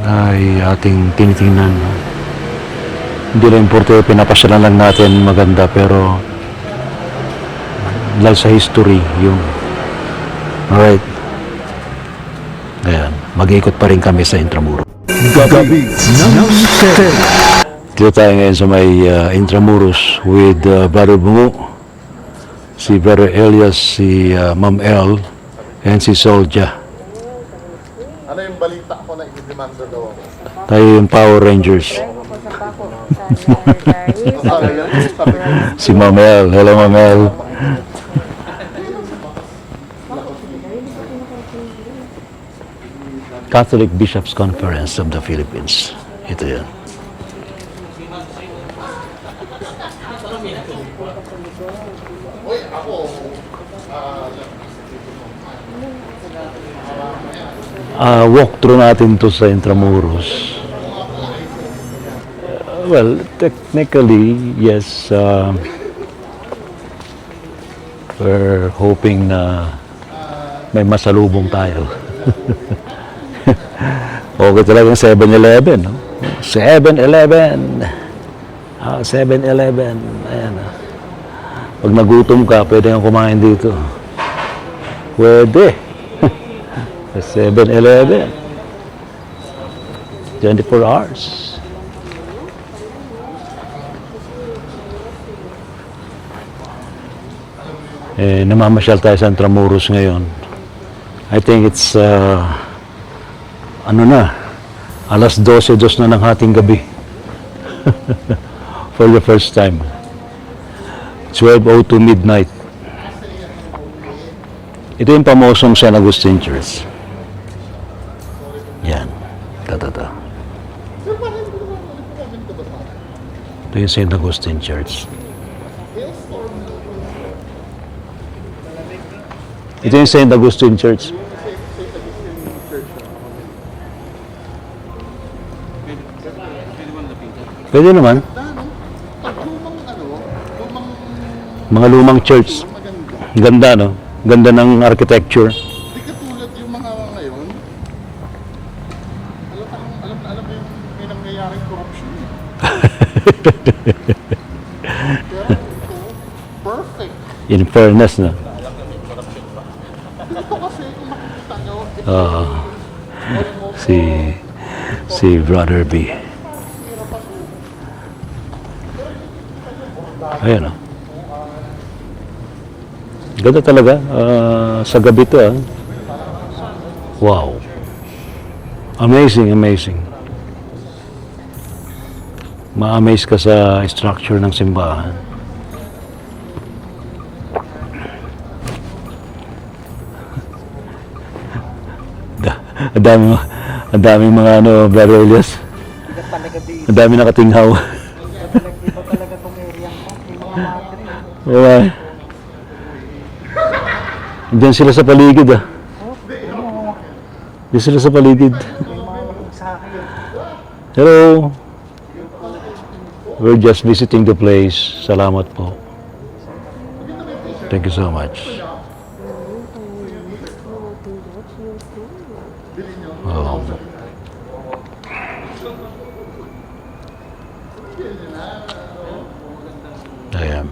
ay ating tinitingnan. Hindi lang importante, pinapasyalan lang natin maganda, pero dahil sa history yung alright. Ayan, mag-iikot pa rin kami sa Intramuros. Dito tayo ngayon sa may Intramuros with Brother Bungo, si Brother Elias, si Ma'am El, and si Solja. Ano yung balita ko na i-demanda daw ako? Tayo yung Power Rangers. Si Ma'am El. Hello, Ma'am El. Catholic Bishops Conference of the Philippines. Ito yan. Walk through natin to sa Intramuros. Well, technically, yes, we're hoping na may masalubong tayo. Okay talagang 7-Eleven, no? 7-Eleven. 7-Eleven. Ayan. Pag nagutom ka, pwede kang kumain dito. Pwede. 7-Eleven. 24 hours. namamasyal tayo sa Intramuros ngayon. I think it's ano na, alas 12 na ng hating gabi. For the first time. 12:02 midnight. Ito yung pamosong San Agustin Church. Yan. Tatata. Ito yung St. Agustin Church. Ito yung St. Agustin Church. Pwede naman. Mga lumang church. Ganda, no? Ganda ng architecture. Hindi katulad yung mga ngayon. Alam mo yung may nangyayaring corruption. Pero ito, perfect. In fairness, no? Ito kasi kung makikita nyo, Si Brother B. Ayan, no? Ganda talaga. Sa gabi to, ah. Wow. Amazing, amazing. Ma-amaze ka sa structure ng simbahan. Ang daming mga ano, Brother Elias. Ang daming nakatinghaw. Dito talaga tong area ko. May mga madre. Okay. Diyan sila sa paligid, ah. Diyan sila sa paligid. Hello. We're just visiting the place. Salamat po. Thank you so much. Oh. Ayan.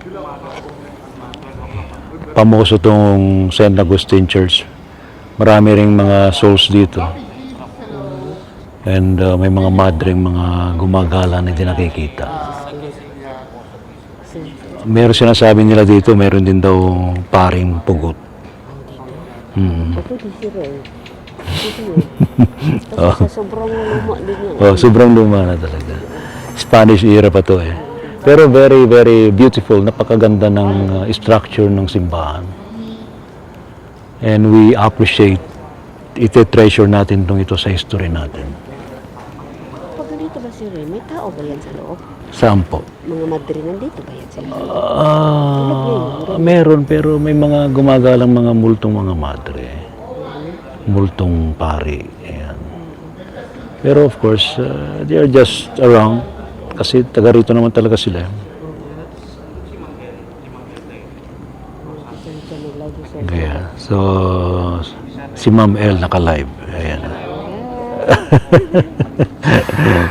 Pamoso tong St. Agustin Church. Marami ring mga souls dito. And may mga madring mga gumagala na hindi nakikita. Meron sinasabi nila dito, meron din daw paring pugot. Ito di si Ray. Ito yun. Tapos sa sobrang luma din yan. Oh, sobrang luma na talaga. Spanish era pa to, eh. Pero very, very beautiful. Napakaganda ng structure ng simbahan. And we appreciate, ite-treasure natin ito sa history natin. Pag nandito ba si Ray, may tao ba yan sa loob? Saan po? Mga madre nandito ba yan sila? Meron, pero may mga gumagalang mga multong mga madre. Multong pari. Ayan. Pero of course, they are just around. Kasi taga rito naman talaga sila. Kaya, so, si Ma'am L naka-live. Ayan.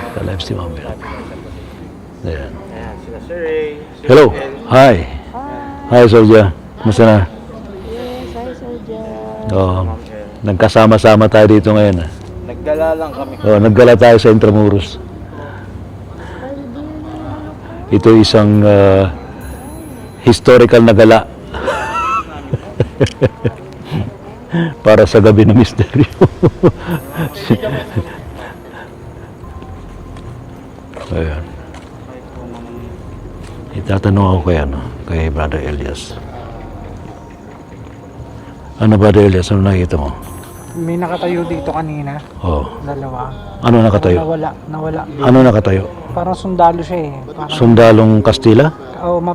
Naka-live si Ma'am L. Ayan. Sila Sir Ray. Hello. Hi. Hi, Solja. Musta na? Yes, hi Soldier. Nagkasama-sama tayo dito ngayon. Naggala lang kami. Naggala tayo sa Intramuros. Ito isang historical na gala. Para sa gabi ng misteryo. Ayan. Itatanong ako kay Brother Elias. Ano, Brother Elias? Ano nakita mo? May nakatayo dito kanina. Oh. Dalawa. Ano nakatayo? Nawala. Ano nakatayo? Parang sundalo siya eh. Parang, Sundalong Kastila?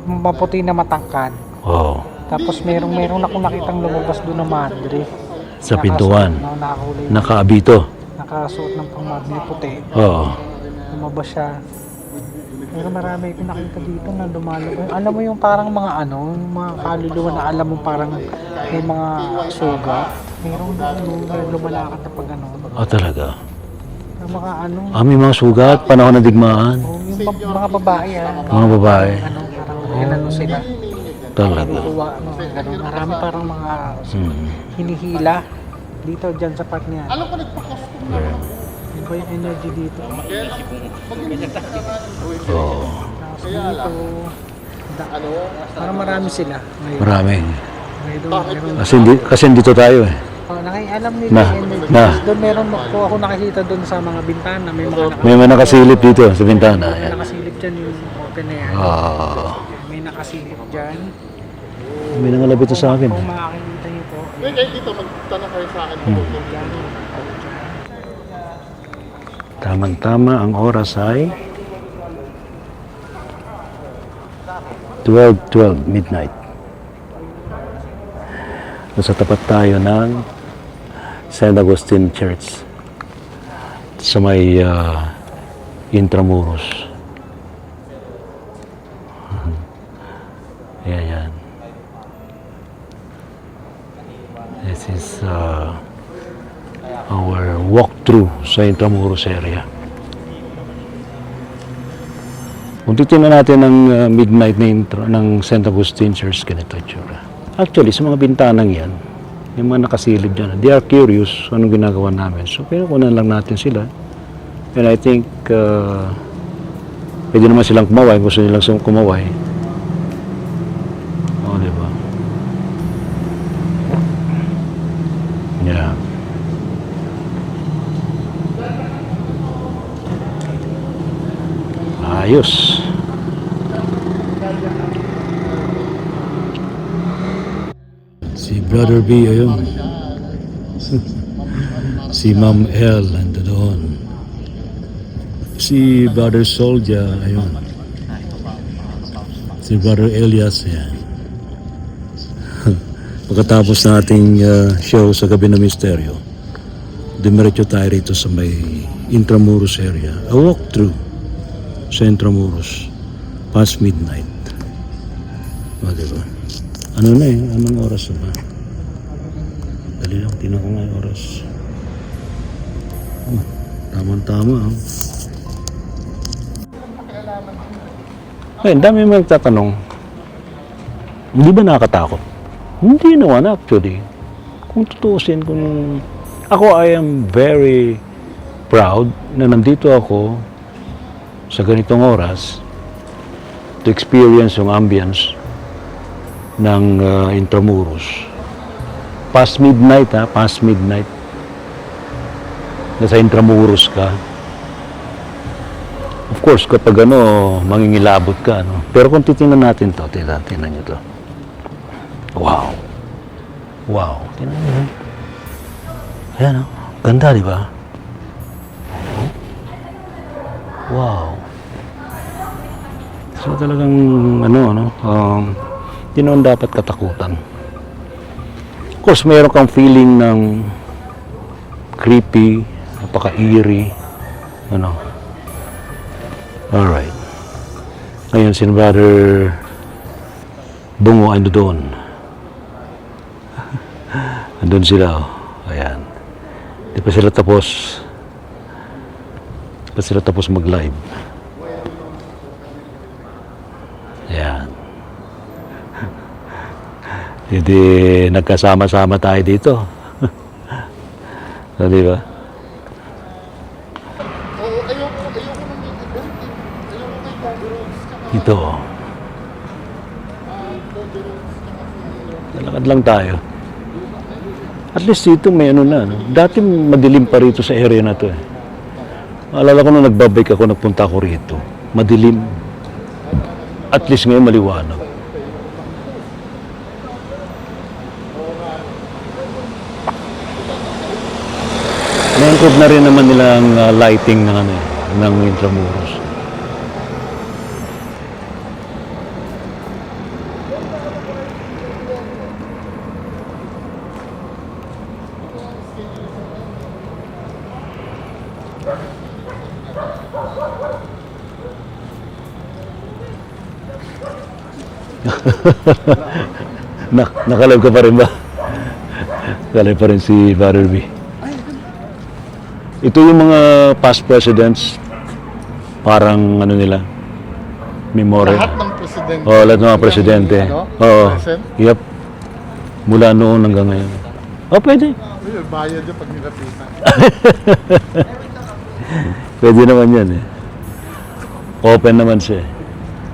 maputi na matangkad. Oh. Tapos merong akong nakitang lumabas doon na madre. Sa pintuan. Nakakulay. Nakaabito. Nakasuot ng pang-madre puti. Oo. Lumabas siya. Pero marami akong nakita dito na lumalabas. Alam mo yung parang mga mga kaluluwa na alam mo parang may mga sugat. Merong lumalakad na pag Talaga. Na mga May mga sugat, panahon ng digmaan. yung mga babae Mga babae. Parang sila. Talaga. Tuwa, ganun. Marami parang mga Hmm. hinihila dito dyan sa part niya. alam ko nagpa-custom na Yeah. Iba yung energy dito. Oo. Tapos dito, parang marami sila. Ngayon. Marami. May doon, meron. Kasi dito tayo eh. Alam nila Na, yun. na. Doon meron po ako nakikita doon sa mga bintana. May mga nakasilip dito sa bintana. May Ayan. nakasilip dyan yung open na yan. Ah, May nakasilip dyan. may nangalapit na sa akin. Kung makakita niyo po. Ngayon kayo dito, magtanong kayo sa akin. Tamang-tama ang oras ay 12:12 midnight. Nasa tapat tayo ng St. Augustine Church sa may Intramuros. Yan. This is our walkthrough sa Intramuros area. Kung titignan natin ng midnight na intro ng St. Augustine Church, ganito itsura. Actually, sa mga bintanang yan, yung mga nakasilip dyan, they are curious anong ginagawa namin. So, pinukunan lang natin sila. And I think, pwede naman silang kumaway, gusto nilang kumaway. O, diba? Yeah. Ayos. Si Brother B, ayun. Si Ma'am L, ando doon. Si Brother Soldier, ayun. Si Brother Elias, yan. Pagkatapos ng ating show sa Gabi ng Misteryo, dumiretso tayo rito sa may Intramuros area. A walkthrough sa Intramuros past midnight. O, diba? Ano na eh? Anong oras na ba? Dali lang, tinan ko nga yung oras. Oh, tamang-tama. Oh. Ay, dami mo nagtatanong. Hindi ba nakakatakot? Hindi naman actually. Kung tutuusin, ako, I am very proud na nandito ako sa ganitong oras to experience yung ambience ng Intramuros. Past midnight, past midnight. Nasa Intramuros ka. Of course, kapag mangingilabot ka, no? Pero kung titingnan natin to, tingnan nyo to. Wow. Wow. Tingnan nyo. Ayan, oh. Ganda, di ba? Wow. So talagang, hindi naman dapat katakutan. Of course, mayroon kang feeling ng creepy, napaka-eerie, Alright. Ngayon, si Brother Bungo ay doon. Andun sila, oh. Ayan. Di pa sila tapos mag-live. Ayan. Hindi nagkasama-sama tayo dito. So, di ba? Ito. Lalakad lang tayo. At least dito may no? Dati madilim pa rito sa area na to eh. Maalala ko nung nagbabike ako, nagpunta ako rito. Madilim. At least ngayon maliwanag. Na-improve na rin naman nila ang lighting ng Intramuros. Nakalive ka pa rin ba? Nakalive pa rin si Brother B. Ito yung mga past presidents, parang nila, memorial. Lahat ng presidente. Oo, lahat ng mga presidente. Oo. Present? Yep. Mula noon hanggang ngayon. Oh, pwede. Bayad yung pag nilapitan. Pwede naman yan eh. Open naman siya eh.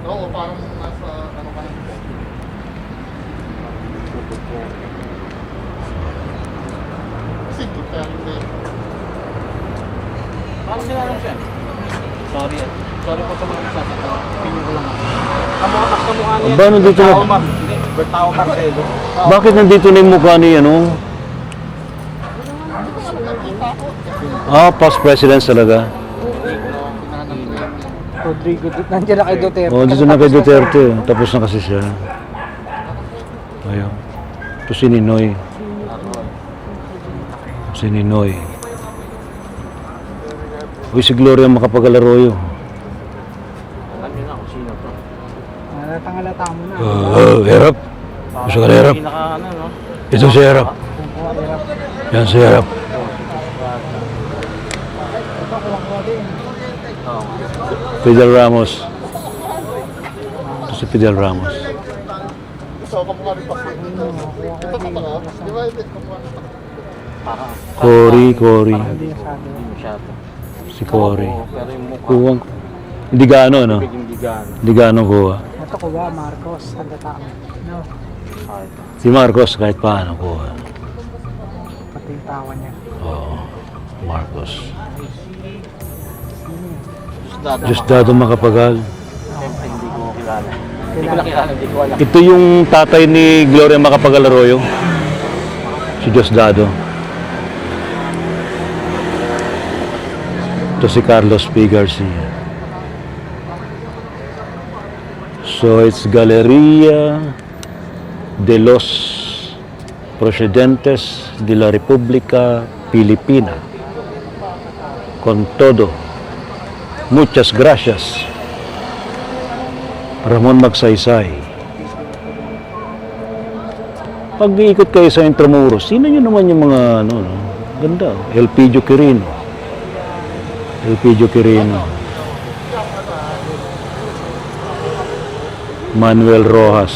Oo, parang nasa, Ano sinanong siya? Sorry. Sorry po sa mga nagsasakal. Pili ko lang. Kamukha niya. Ba, nandito na? Bertao Marcelo. Bakit nandito na yung mukha ni ano? Past presidents talaga. Rodrigo, nandiyan na kay Duterte. Dito na kay Duterte. Tapos na kasi siya. Ayun. Ito si Ninoy. Si Ninoy. Uy, si Gloria Macapagal-Arroyo. Alam niyo na kung sino to. Natangalata mo na. Herap. Gusto ka na Herap? Ano, no? Ito si Herap. Yan si Herap. Fidel Ramos. Ito si Fidel Ramos. Cory. Hindi masyado. Si Cory. Pero yung mukha, Kuwang. Hindi gaano, ano? hindi gano'n. Hindi gaano kuha. Ito ko ba, Marcos, Sandata. No, Si Marcos kahit paano kuha. pati yung tawa niya. Oo. Marcos. Dada. Diosdado Macapagal. Siyempre, hindi ko kilala. Hindi ko nakilala, hindi ko alam. Ito yung tatay ni Gloria Macapagal-Arroyo. Si Diosdado. Ito si Carlos P. Garcia. So it's Galeria de los Presidentes de la República Filipina. Con todo. Muchas gracias. Ramon Magsaysay. Pag iikot kayo sa Intramuros, sino yun naman yung mga ano, no? Ganda. Elpidio Quirino. Elpidio Quirino. Manuel Rojas.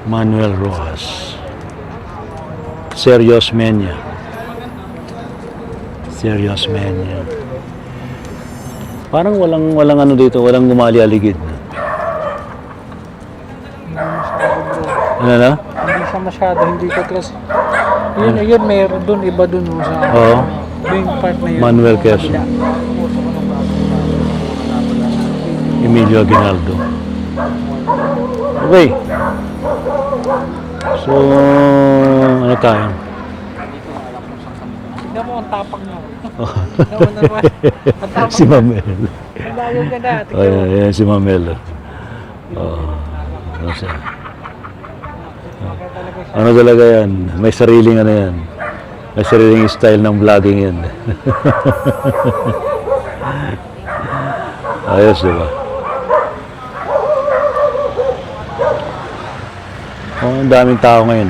Manuel Rojas. Sergio Osmeña. Sergio Osmeña. Parang walang ano dito, walang gumali-aligid. Ano na? Hindi siya masyado, hindi ko class. Yun, meron dun, iba dun sa Oo. yung part na yun. Manuel Sa Quezon. kabila. Emilio Aguinaldo. Okay. So, ano tayo? Tignan mo ang tapak niya. Tignan mo naman. Ang tapak Si Mamel. Ang layo ka na. Oh, Tignan mo. yan si Mamel. Ano siya? Ano talaga yan? May sariling ano yan. May sariling style ng vlogging yan. Ayos, diba? Ang daming tao ngayon.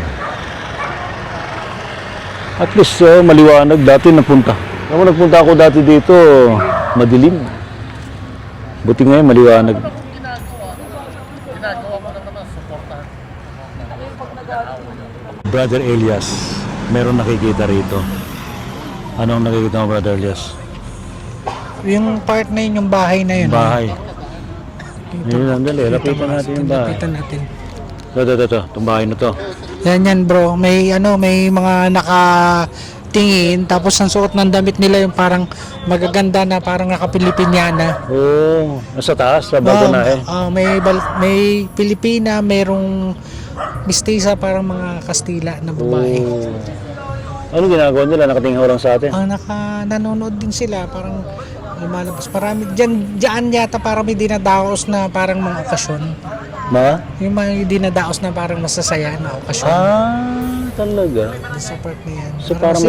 At least maliwanag. Dati napunta. Nagpunta ako dati dito, madilim. Buti ngayon maliwanag. Brother Elias, meron nakikita rito. Anong nakikita mo, Brother Elias? Yung part na yun, yung bahay na yun. Bahay. Ayun lang, dali. Lapitan natin yung bahay. Lapitan natin. Ito. Itong bahay na to. Yan bro, may mga nakatingin tapos ang suot ng damit nila yung parang magaganda na parang naka-Pilipinyana. Oo, nasa taas, sa bago na eh. May Pilipina, merong mistisa parang mga Kastila na babae. Oo. Ano ginagawa nila? Nakatingin lang sa atin. Nanonood din sila parang lumalabas. Marami diyan yata parang may dinadaos na parang mga okasyon. Yung mga dinadaos na parang masasaya na okasyon. Talaga? Sa part na yan. So parang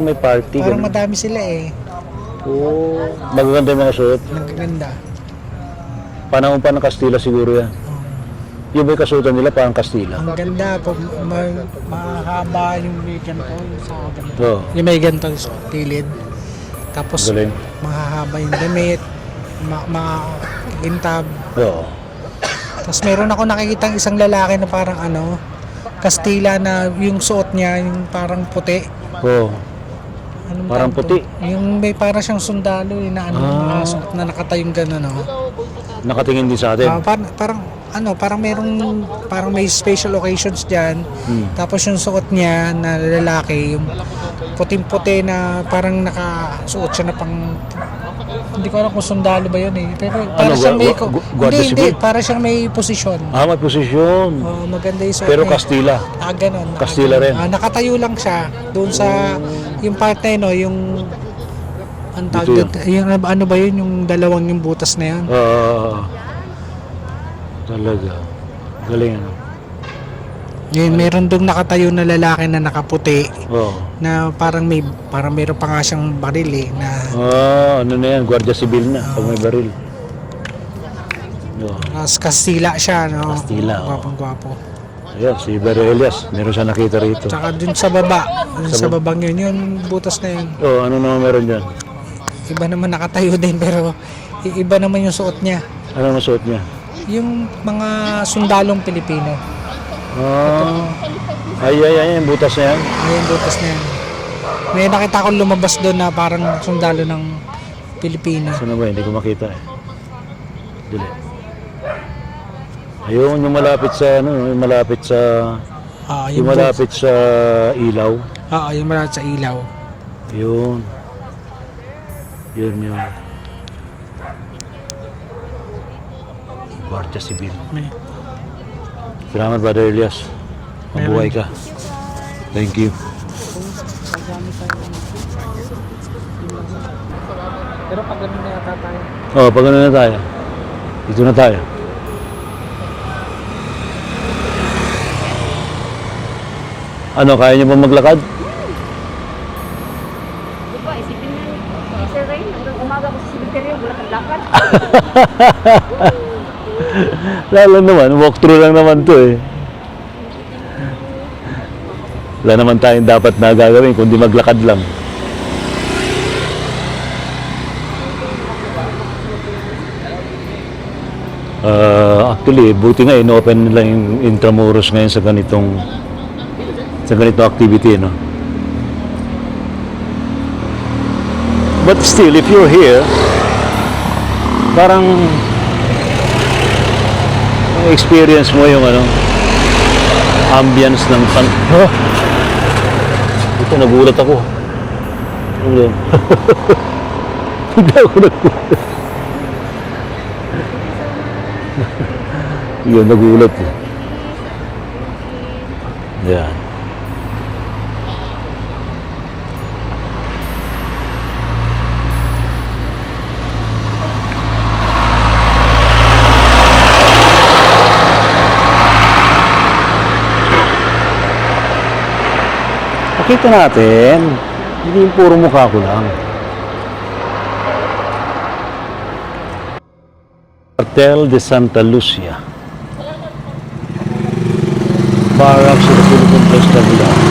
may party. Parang ganun. madami sila eh. Oo. Magaganda yung mga suot. Nagaganda. Panahon pa ng Kastila siguro yan. Yung may kasuotan nila parang Kastila. Ang ganda pag mahaba yung may ganito, yung sa ganito. Oo. Yung may ganito sa kilid. Tapos Galing. mahahaba yung damit, makintab. Oo. Tapos meron ako nakikita isang lalaki na parang Kastila na yung suot niya, yung parang puti. Oo. Anong Parang tawag to? puti? Yung may parang siyang sundalo, yung na Ah. suot na nakatayong gano'n, no? Nakatingin din sa atin. Parang may special occasions diyan. Tapos yung suot niya na lalaki, yung puting-puti na parang nakasuot siya na pang, hindi ko alam kung sundalo ba yun eh. Pero para siyang may Guardia hindi, Civil? para siyang may posisyon. May posisyon. Maganda yung suot Pero niya. Kastila. Ganon. Kastila rin. Nakatayo lang siya doon sa yung part na yun, no, yung ang Dito tawag doon, yung ano ba yun, yung dalawang yung butas na yun. Talaga. Galing ano. Yun, meron doon nakatayo na lalaki na nakaputi Oo. na parang meron pa nga siyang baril eh na Ano na yan? Guardia Civil na. Pag may baril. Kastila siya, no? Kastila, oo. Gwapong-gwapo. Ayan, si Brother Elias. Meron siya nakita rito. Tsaka dun sa baba, sa babang yun, yung butas na yun. Ano naman meron dyan? Iba naman nakatayo din pero iba naman yung suot niya. Ano masuot niya? Yung mga sundalong Pilipino. Ay, yung butas na yan. Yung butas na yan. May nakita ko lumabas doon na parang sundalo ng Pilipino. Saan na ba? Hindi ko makita eh. Dili. Ayun, yung malapit sa, yung malapit sa, yung malapit sa ilaw. Yung malapit sa ilaw. Yun. Yun. Guardia Civil. Salamat, Brother Elias. Mabuhay ka. Thank you. Pero pag ganun na yata tayo. Pag ano na tayo. Dito na tayo. Ano, kaya niyo ba maglakad? Di ba, isipin na ni Sir Ray, hanggang umaga ko sa cemetery, wala kang lakad. Lalo naman, walkthrough lang naman to eh. Wala naman tayong dapat na gagawin kundi maglakad lang. Actually, buti nga in-open nila yung Intramuros ngayon sa ganitong activity, no? But still, if you're here, parang experience mo yung ambience ng Ito, nagulat ako. Hindi ako nagulat. Yun, nagulat eh. Yan. Pakita natin. Hindi yung puro mukha ko lang. Cuartel de Santa Lucia. Barracks of the Philippine Constabulary.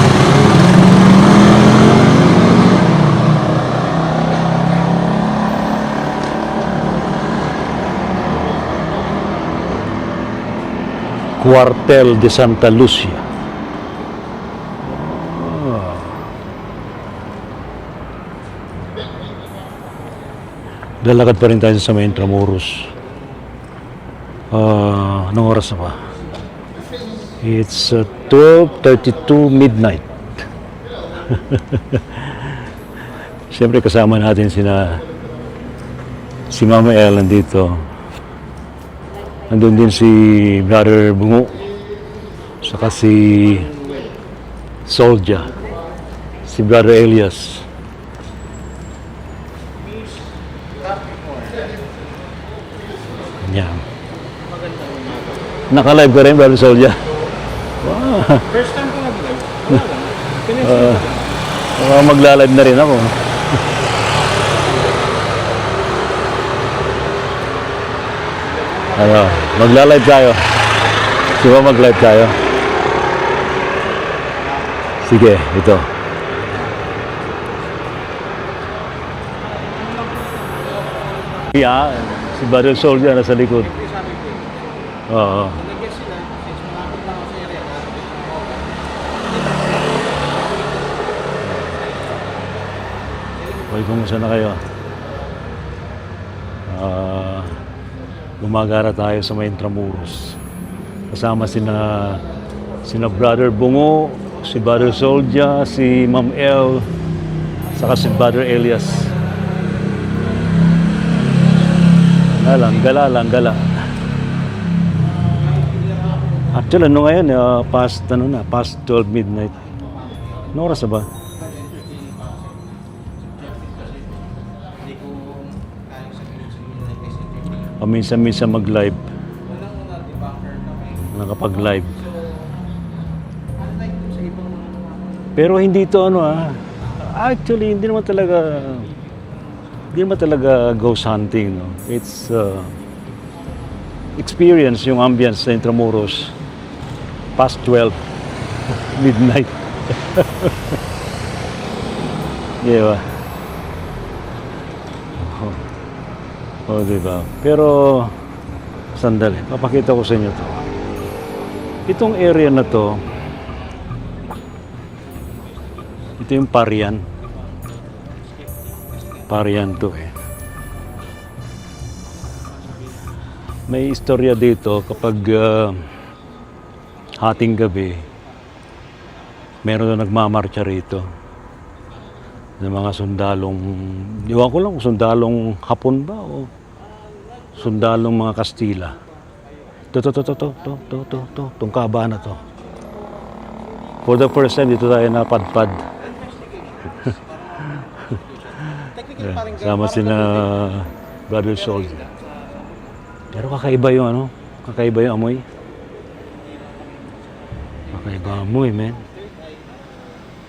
Cuartel de Santa Lucia. Lalakad pa rin tayo sa may Intramuros. Anong oras na ba? It's 12:32 midnight. Siyempre kasama natin si Mama El nandito. Nandun din si Brother Bungo. Saka si Soldier. Si Brother Elias. Yan. Naka-live ka rin, Brother Soldier? Wow. First time ko nag-live. Magla-live na rin ako. Magla-live tayo. Di ba mag-live tayo? Sige, ito. Yeah, si Brother Soldier nasa likod. Oo. Okay, kumusta na kayo? gumagara tayo sa may Intramuros. Kasama sina Brother Bungo, si Brother Soldia, si Ma'am El, saka si Brother Elias. Gala lang. Actually, ano ngayon, past 12 midnight. Ano oras na ba? Minsan mag-live. Nakapag-live. Pero hindi to actually hindi naman talaga ghost hunting, no. It's experience yung ambience sa Intramuros past 12 midnight. Diba? Diba? Pero sandali, papakita ko sa inyo to. Itong area na to, ito yung Parian to May istorya dito kapag hating gabi, meron na nagmamarcha rito ng mga sundalong, iwan ko lang kung sundalong Hapon ba o sundalong mga Kastila. Itong kabahan na to. For the first time, dito tayo napadpad. Sama sina Brother Soul. Pero kakaiba yung amoy. Kakaiba amoy, man.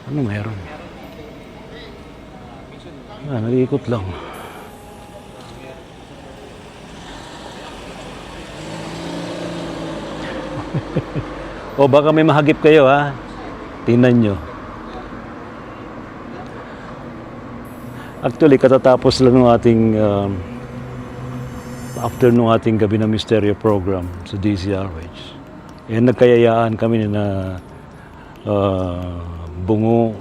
Ano meron? Nag-iikot lang. O baka may mahagip kayo, ha? Tingnan nyo. Actually, katatapos lang ng ating after nung ating gabi na misteryo program sa DZRH. Nagkayayaan kami na Bungo,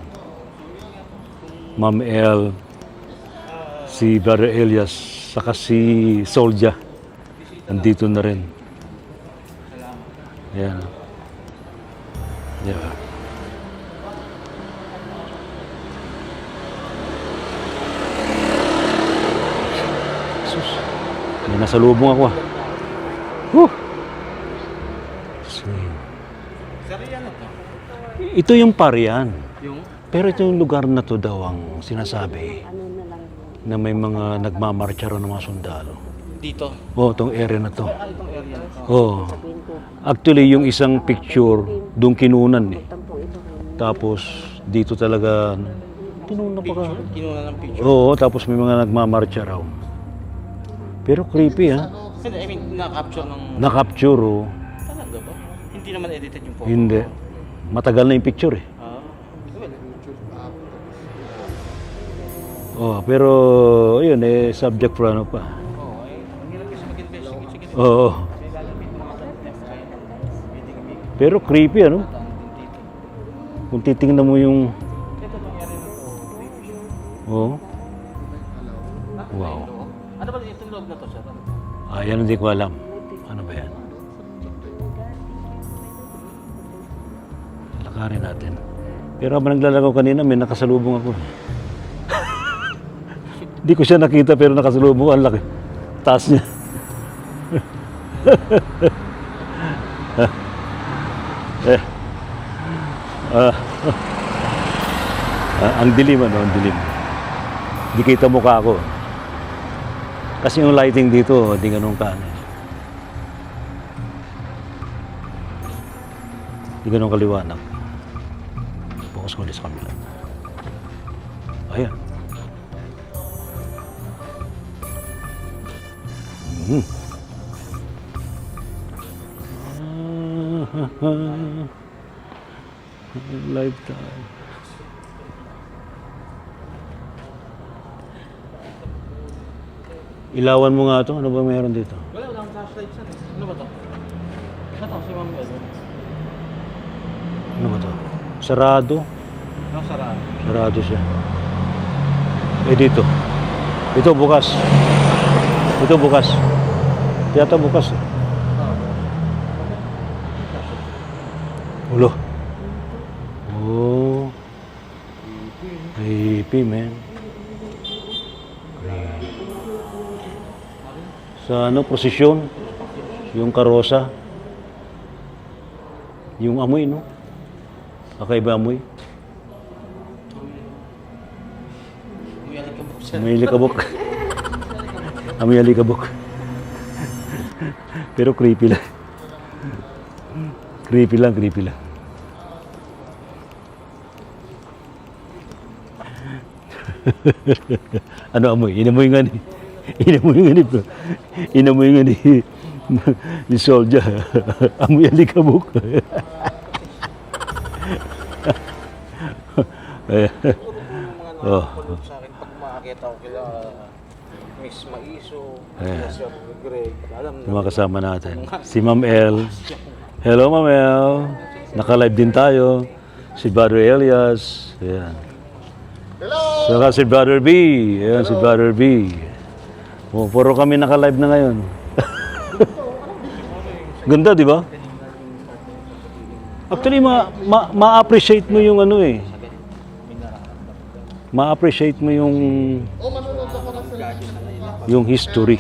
Ma'am El, si Brother Elias, saka si Soldia. Nandito na rin. Ayan. Yeah. Sus. May nasalubong ako. Ito yung Parian. Pero ito yung lugar na to daw ang sinasabi na may mga nagmamarcha ron ng mga sundalo. Dito. Itong area na to. Actually, yung isang picture, doon kinunan eh. Tapos, dito talaga, kinunan ng picture. Tapos may mga nagmamarcha raw. Pero creepy, ha? I mean, na-capture ng... Na-capture, Talaga ba? Hindi naman edited yung photo. Hindi. Matagal na yung picture, eh. Pero, yun, subject for ano pa. Ang hirap kasi mag-investigate. Pero creepy, ano? Kung titingnan mo yung... Wow. Ano ba itong loob na to, sir? Yan hindi ko alam. Ano ba yan? Lakarin natin. Pero habang naglalagaw kanina, may nakasalubong ako. Hindi ko siya nakita pero nakasalubong. Ang laki. Taas niya. Ang dilim, ang dilim. Hindi kita mukha ko. Kasi yung lighting dito, hindi ganun hindi ganun kaliwanag. Focus ko ulit sa kanila. Ayan. Lifetime. Ilawan mo nga ito. Ano ba mayroon dito? Wala akong flashlight, sir. Ano ba to? Ito, si Ma'am Elo. Ano ba ito? Sarado. Sarado. Sarado siya. Dito. Ito bukas. Ito bukas. Yata bukas. Ulo. Oh. Creepy, man. Creepy. Sa ano, prosesyon, yung karosa, yung amoy, no? Kakaiba amoy. Amoy alikabok. Amoy alikabok. Pero creepy lang. Creepy lang, creepy lang. Ano amoy? Inamoy nga ni. Inamoy nga ni. Inamoy nga ni Soldier. Amoy alikabok. Oh. Sa akin, pag makakita ko kila Miss Maiso, Ayan. Sir Greg, alam Yung mga kasama natin. Si Ma'am El. Hello, Ma'am El. Naka-live din tayo. Si Brother Elias. Ayan. Saka si Brother B. Ayan, si Brother B. Oh, puro kami naka-live na ngayon. Ganda, di ba? Actually, ma-appreciate mo yung ano eh. Ma-appreciate mo yung history.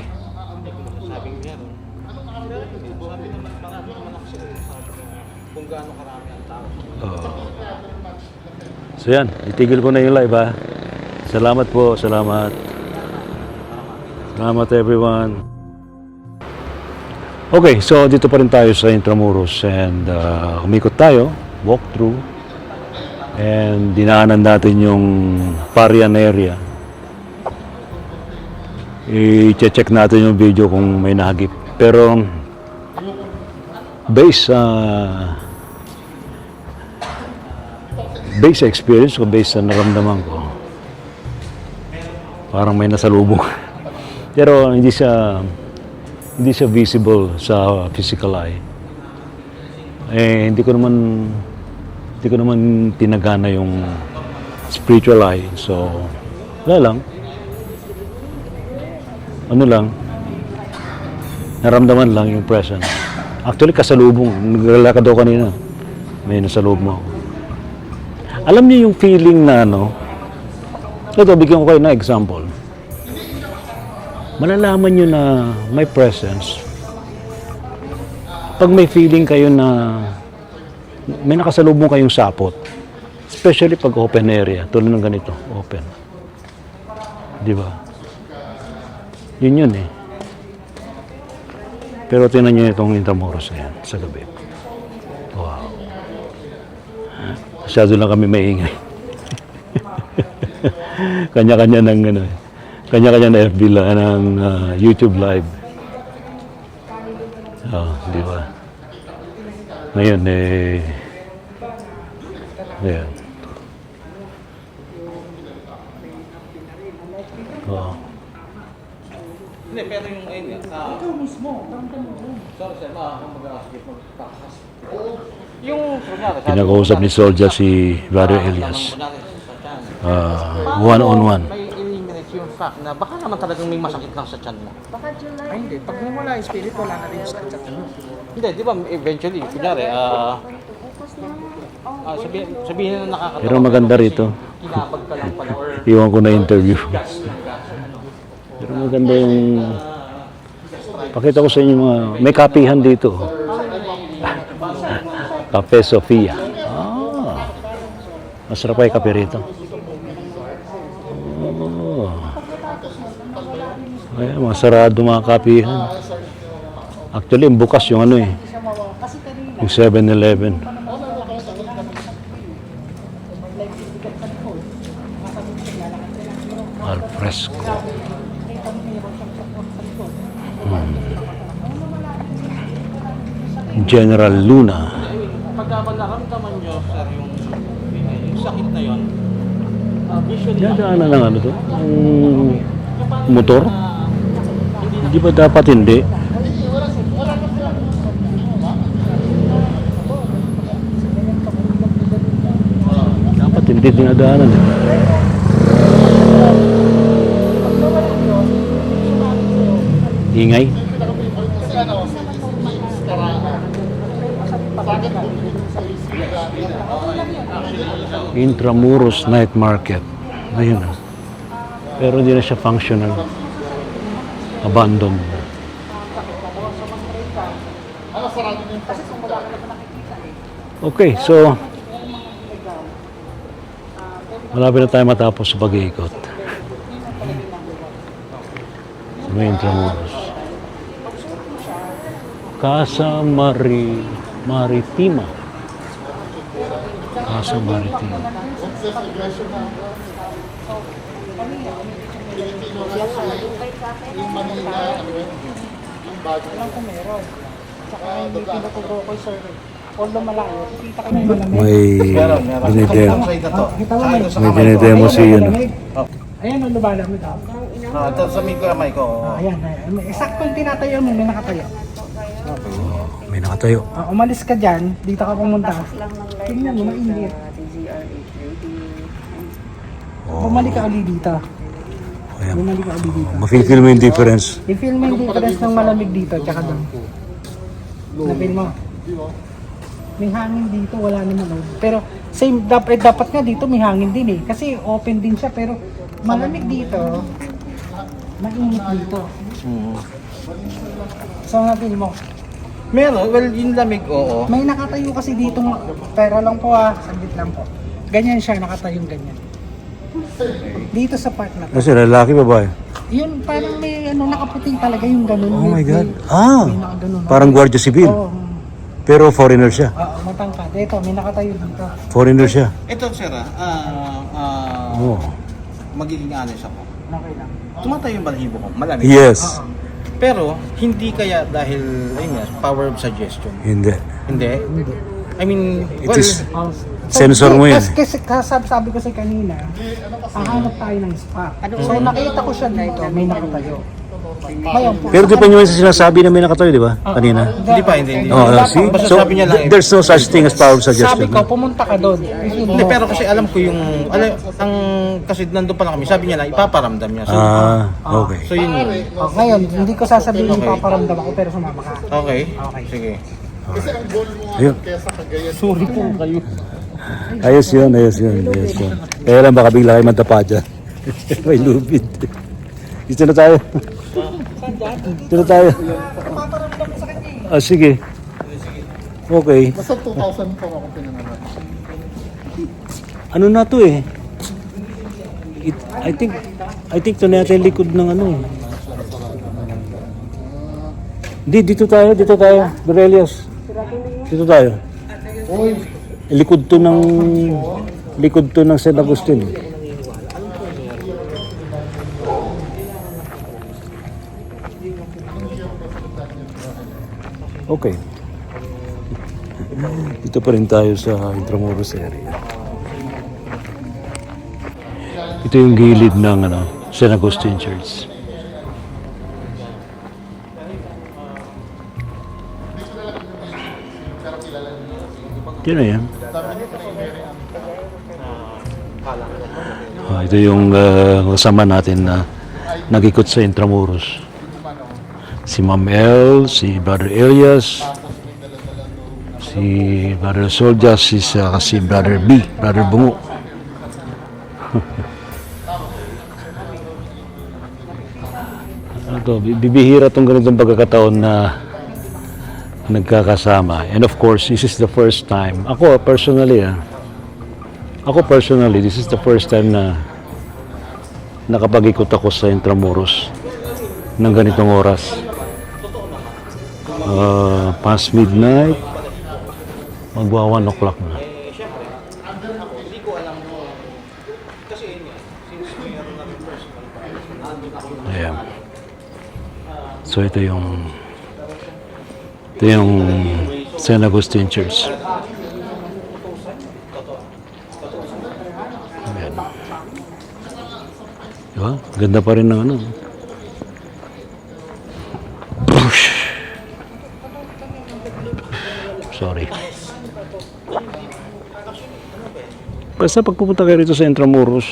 kung gaano karami ang tao. So yan, itigil ko na yung live ha. Salamat po, salamat. Salamat everyone. Okay, so dito pa rin tayo sa Intramuros and umikot tayo, walk through. And dinaanan natin yung Parian area. I-check natin yung video kung may nahagip. Pero based sa experience ko, based sa naramdaman ko, parang may nasalubong. Pero hindi siya visible sa physical eye. Eh, hindi ko naman tinagana yung spiritual eye. So, wala lang. Ano lang, naramdaman lang yung presence. Actually, kasalubong. Naglalakad ako kanina. May nasalubong ako. Alam niyo yung feeling na ano, ito, bigyan ko kayo na example. Malalaman niyo na may presence. Pag may feeling kayo na may nakasalubong kayong sapot, especially pag open area, tulad ng ganito, open. Di ba? Yun eh. Pero tingnan nyo itong Intramuros na yan, sa gabi. Wow. Masyado lang kami maingay. Kanya-kanya ng ano, kanya-kanya na FB ng YouTube live. Oh, di ba? Ngayon ayan. Oh. Hindi, pero yung ayun nga. Ikaw mismo, sorry sir, mag-pakas. Yung, Pinag-uusap ni Soldier si Brother Elias. One-on-one. May eliminate yung fact na baka naman talagang may masakit lang sa tiyan mo. Ay, hindi. Pag wala yung spirit, wala na rin yung sakit sa tiyan. Hindi, di ba eventually, kunyari, sabihin na nakakatawa. Pero maganda rito. Kinabag ka lang pala or Iwan ko na interview. Pero maganda yung... Pakita ko sa inyo mga... May kapihan dito. Cafe Sofia. Masarap pa yung kape rito. Oh. Ay, masarado mga kapihan. Actually, bukas yung ano eh. Yung 7-Eleven. Alfresco. General Luna. pagka naramdaman nyo, sir, yung sakit na yun, visually, Dadaanan ng ano to? Ang motor? Hindi ba dapat hindi? Dapat hindi dinadaanan eh. Ingay? Intramuros Night Market. Ayun na. Pero hindi na siya functional. Abandoned. Okay, so malapit na tayo matapos sa pag-iikot. Sa may Intramuros. Casa Maritima. Casa Maritima. May dinidemo. May dinidemo si yun. Ayan, ang lumalamig. Ito sa may kamay ko. Ayan, ayan. Eksaktong tinatayo mo, may nakatayo. May nakatayo. Umalis ka dyan, dito ka pumunta. Tingnan mo, mainit. Bumalik ka ulit dito. Ayan. Bumalik ka ulit dito. Mafe-feel mo yung difference. I-feel mo yung difference ng malamig dito, tsaka doon. Na-feel mo. May hangin dito, wala naman. Pero same, dapat nga dito may hangin din eh. Kasi open din siya, pero malamig dito, mainit dito. So na-feel mo. Meron, well, yung lamig, oo. May nakatayo kasi dito, pero lang po saglit lang po. Ganyan siya, nakatayong ganyan. Dito sa part na to. Kasi lalaki babae. Yun, parang may nakaputing talaga yung ganun. Oh my God. May nakaganon. Parang Guardia Civil. Oo, Pero foreigner siya. matangkad. Ito, may nakatayo dito. Foreigner siya. Ito, sir, Oh. magiging honest ako. Okay lang. Tumatayo yung balahibo ko, malamig. Yes. Pero, hindi kaya dahil, ayun nga, power of suggestion. Hindi. Hindi? I mean, It is Oh, sensor mo yan. Kasi sabi ko sa kanina, hahanap tayo ng spot. So nakita ko siya dito, may nakatayo. Ngayon, Pero di pa nyo yung sinasabi na may nakatayo, di ba? Kanina. Hindi pa, hindi. Oh, see? Basta So, sabi niya lang, there's no such thing as power of sabi suggestion. ko, pumunta ka doon. Hindi, pero kasi alam ko yung, kasi nandun pa lang kami, sabi niya lang, ipaparamdam niya. So, Okay. so yun. Ngayon, hindi ko sasabihin yung paparamdam ako, pero sumama ka. Okay. Okay. Sige. Ayun. Sorry po kayo. Ayos yun. Kaya lang baka bigla kayo matapa dyan. May lubid. Dito na tayo. Dito na tayo. Sige. Okay. Basta 2004 ako pinanganak. Ano na to eh? I think to na yata yung likod ng ano eh. Hindi, dito tayo. Berelios. Dito tayo. Likod to ng San Agustin. Okay. Dito pa rin tayo sa Intramuros area. Ito yung gilid ng San Agustin Church. Yun na yan. Ito yung kasama natin na nag-ikot sa Intramuros. Si Ma'am El, si Brother Elias, si Brother Soldier, si Brother B, Brother Bungo. Bibihira itong ganitong pagkakataon na nagkakasama. And of course, this is the first time. Ako personally, this is the first time na nakapag-ikot ako sa Intramuros ng ganitong oras. Past midnight, magwa 1 o'clock na. Ayan. So ito yung San Agustin Church. Ayan. Diba? Ganda pa rin ng ano. Sorry. Basta pag pupunta kayo rito sa Intramuros,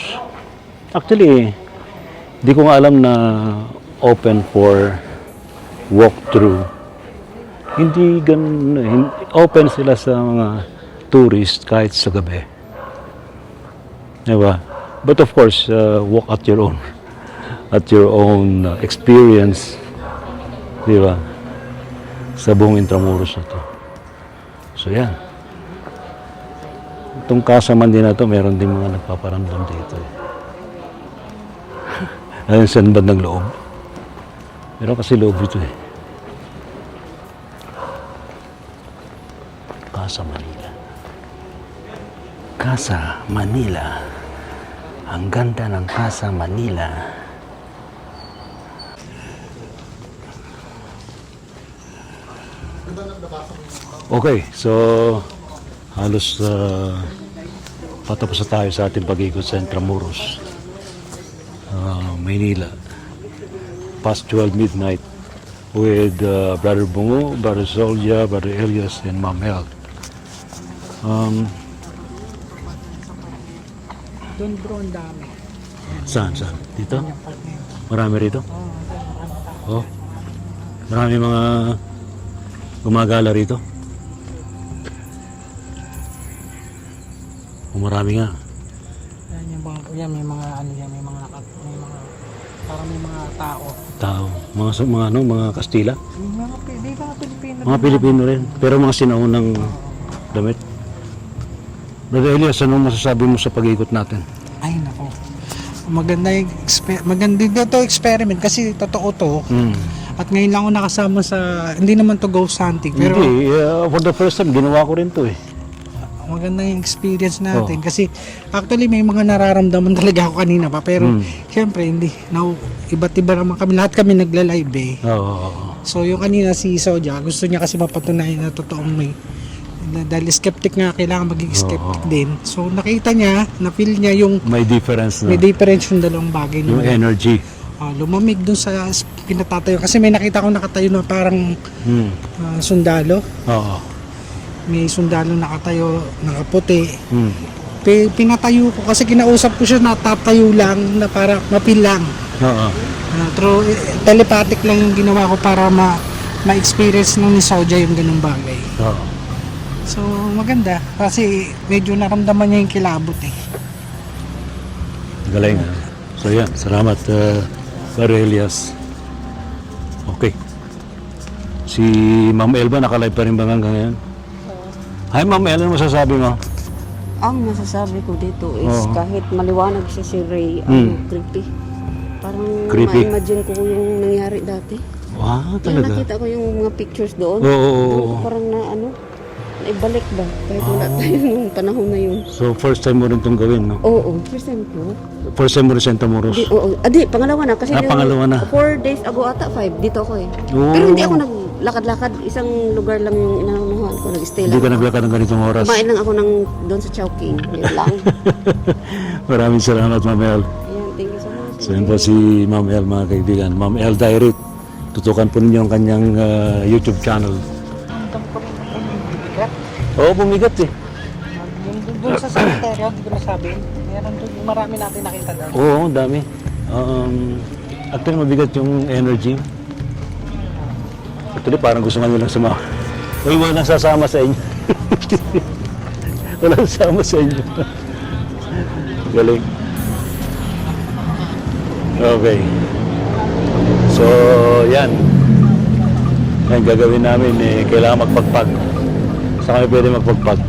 actually, di ko nga alam na open for walkthrough hindi open sila sa mga tourist kahit sa gabi. Diba? But of course, walk at your own experience, diba? Sa buong Intramuros na to. So yan. Itong Casa Manila na to, meron din mga nagpaparamdam dito. Ayun sa bandang loob. Meron kasi loob ito eh. Casa Manila. Casa Manila. Ang ganda ng Casa Manila. Okay, so halos patapos na tayo sa ating pag-ikot sa Intramuros, Maynila. Past 12 midnight with Brother Bungo, Brother Solja, Brother Elias, and Ma'am Hel. Doon bro, ang dami. Saan? Dito? Marami rito? Oh. Marami mga gumagala rito. O marami nga. Yan yung mga, yan, may mga ano yan, may mga parang may mga tao. Mga Kastila. Mga Pilipino. Mga Pilipino rin. Pero mga sinaunang damit. Brother Elias, ano masasabi mo sa pag-ikot natin? Ay nako. Maganda yung maganda to experiment kasi totoo to. At ngayon lang ako nakasama sa, hindi naman to ghost hunting, pero Hindi, for the first time, ginawa ko rin to eh. maganda yung experience natin. Kasi actually may mga nararamdaman talaga ako kanina pa, pero syempre hindi. Now, iba't iba naman kami, lahat kami nagla-live eh. Oo. So yung kanina si Soja, gusto niya kasi mapatunayan na totoong may, dahil skeptic nga, kailangan maging skeptic din. So nakita niya, na-feel niya yung May difference na. may difference yung dalawang bagay. Yung energy. Lumamig dun sa pinatatayo. Kasi may nakita ko nakatayo na parang sundalo. Oo. May sundalo nakatayo, nakaputi. Hmm. Pinatayo ko kasi kinausap ko siya na tatayo lang, na para mapil lang. Oo. Through telepathic lang yung ginawa ko para ma-experience nung ni Soja yung ganung bagay. Oo. So maganda kasi medyo naramdaman niya yung kilabot eh. Galing. So yan, salamat Brother Elias. Okay. Si Ma'am Elba nakalive pa rin ba hanggang ngayon? Hi Ma'am El, ano masasabi mo? Ang masasabi ko dito is Oo. kahit maliwanag siya si Ray, creepy. Parang Creepy. ma-imagine ko yung nangyari dati. Wow, Yung talaga. nakita ko yung mga pictures doon. Oo. Parang naibalik ba? Kahit wala tayo nung panahon na yun. So first time mo rin itong gawin, no? Oo, first time ko. First time mo rin sa Intramuros. Oo. Pangalawa na. Kasi Pangalawa na. 4 days ago ata, 5. Dito ako eh. Oo. Pero hindi ako naglakad-lakad. Isang lugar lang yung inanuhan ko. Nag-stay Hindi lang ka ako. naglakad ng ganitong oras. Kumain lang ako doon sa Chowking. Yun lang. Maraming salamat Ma'am El. Ayan, thank you so much. So yun po si Ma'am El, mga kaibigan. Ma'am El Direct. Tutukan po ninyo ang kanyang YouTube channel. Oo, bumigat eh. Yung doon sa cemetery, hindi ko nasabi. Meron doon, marami natin nakita doon. Oo, ang dami. Actually, mabigat yung energy. Actually, parang gusto nga nyo lang sumama. Uy, walang sasama sa inyo. Walang sasama sa inyo. Galing. Okay. So, yan. Yan gagawin namin. Kailangan magpagpag. Saan kami pwede magpagpag?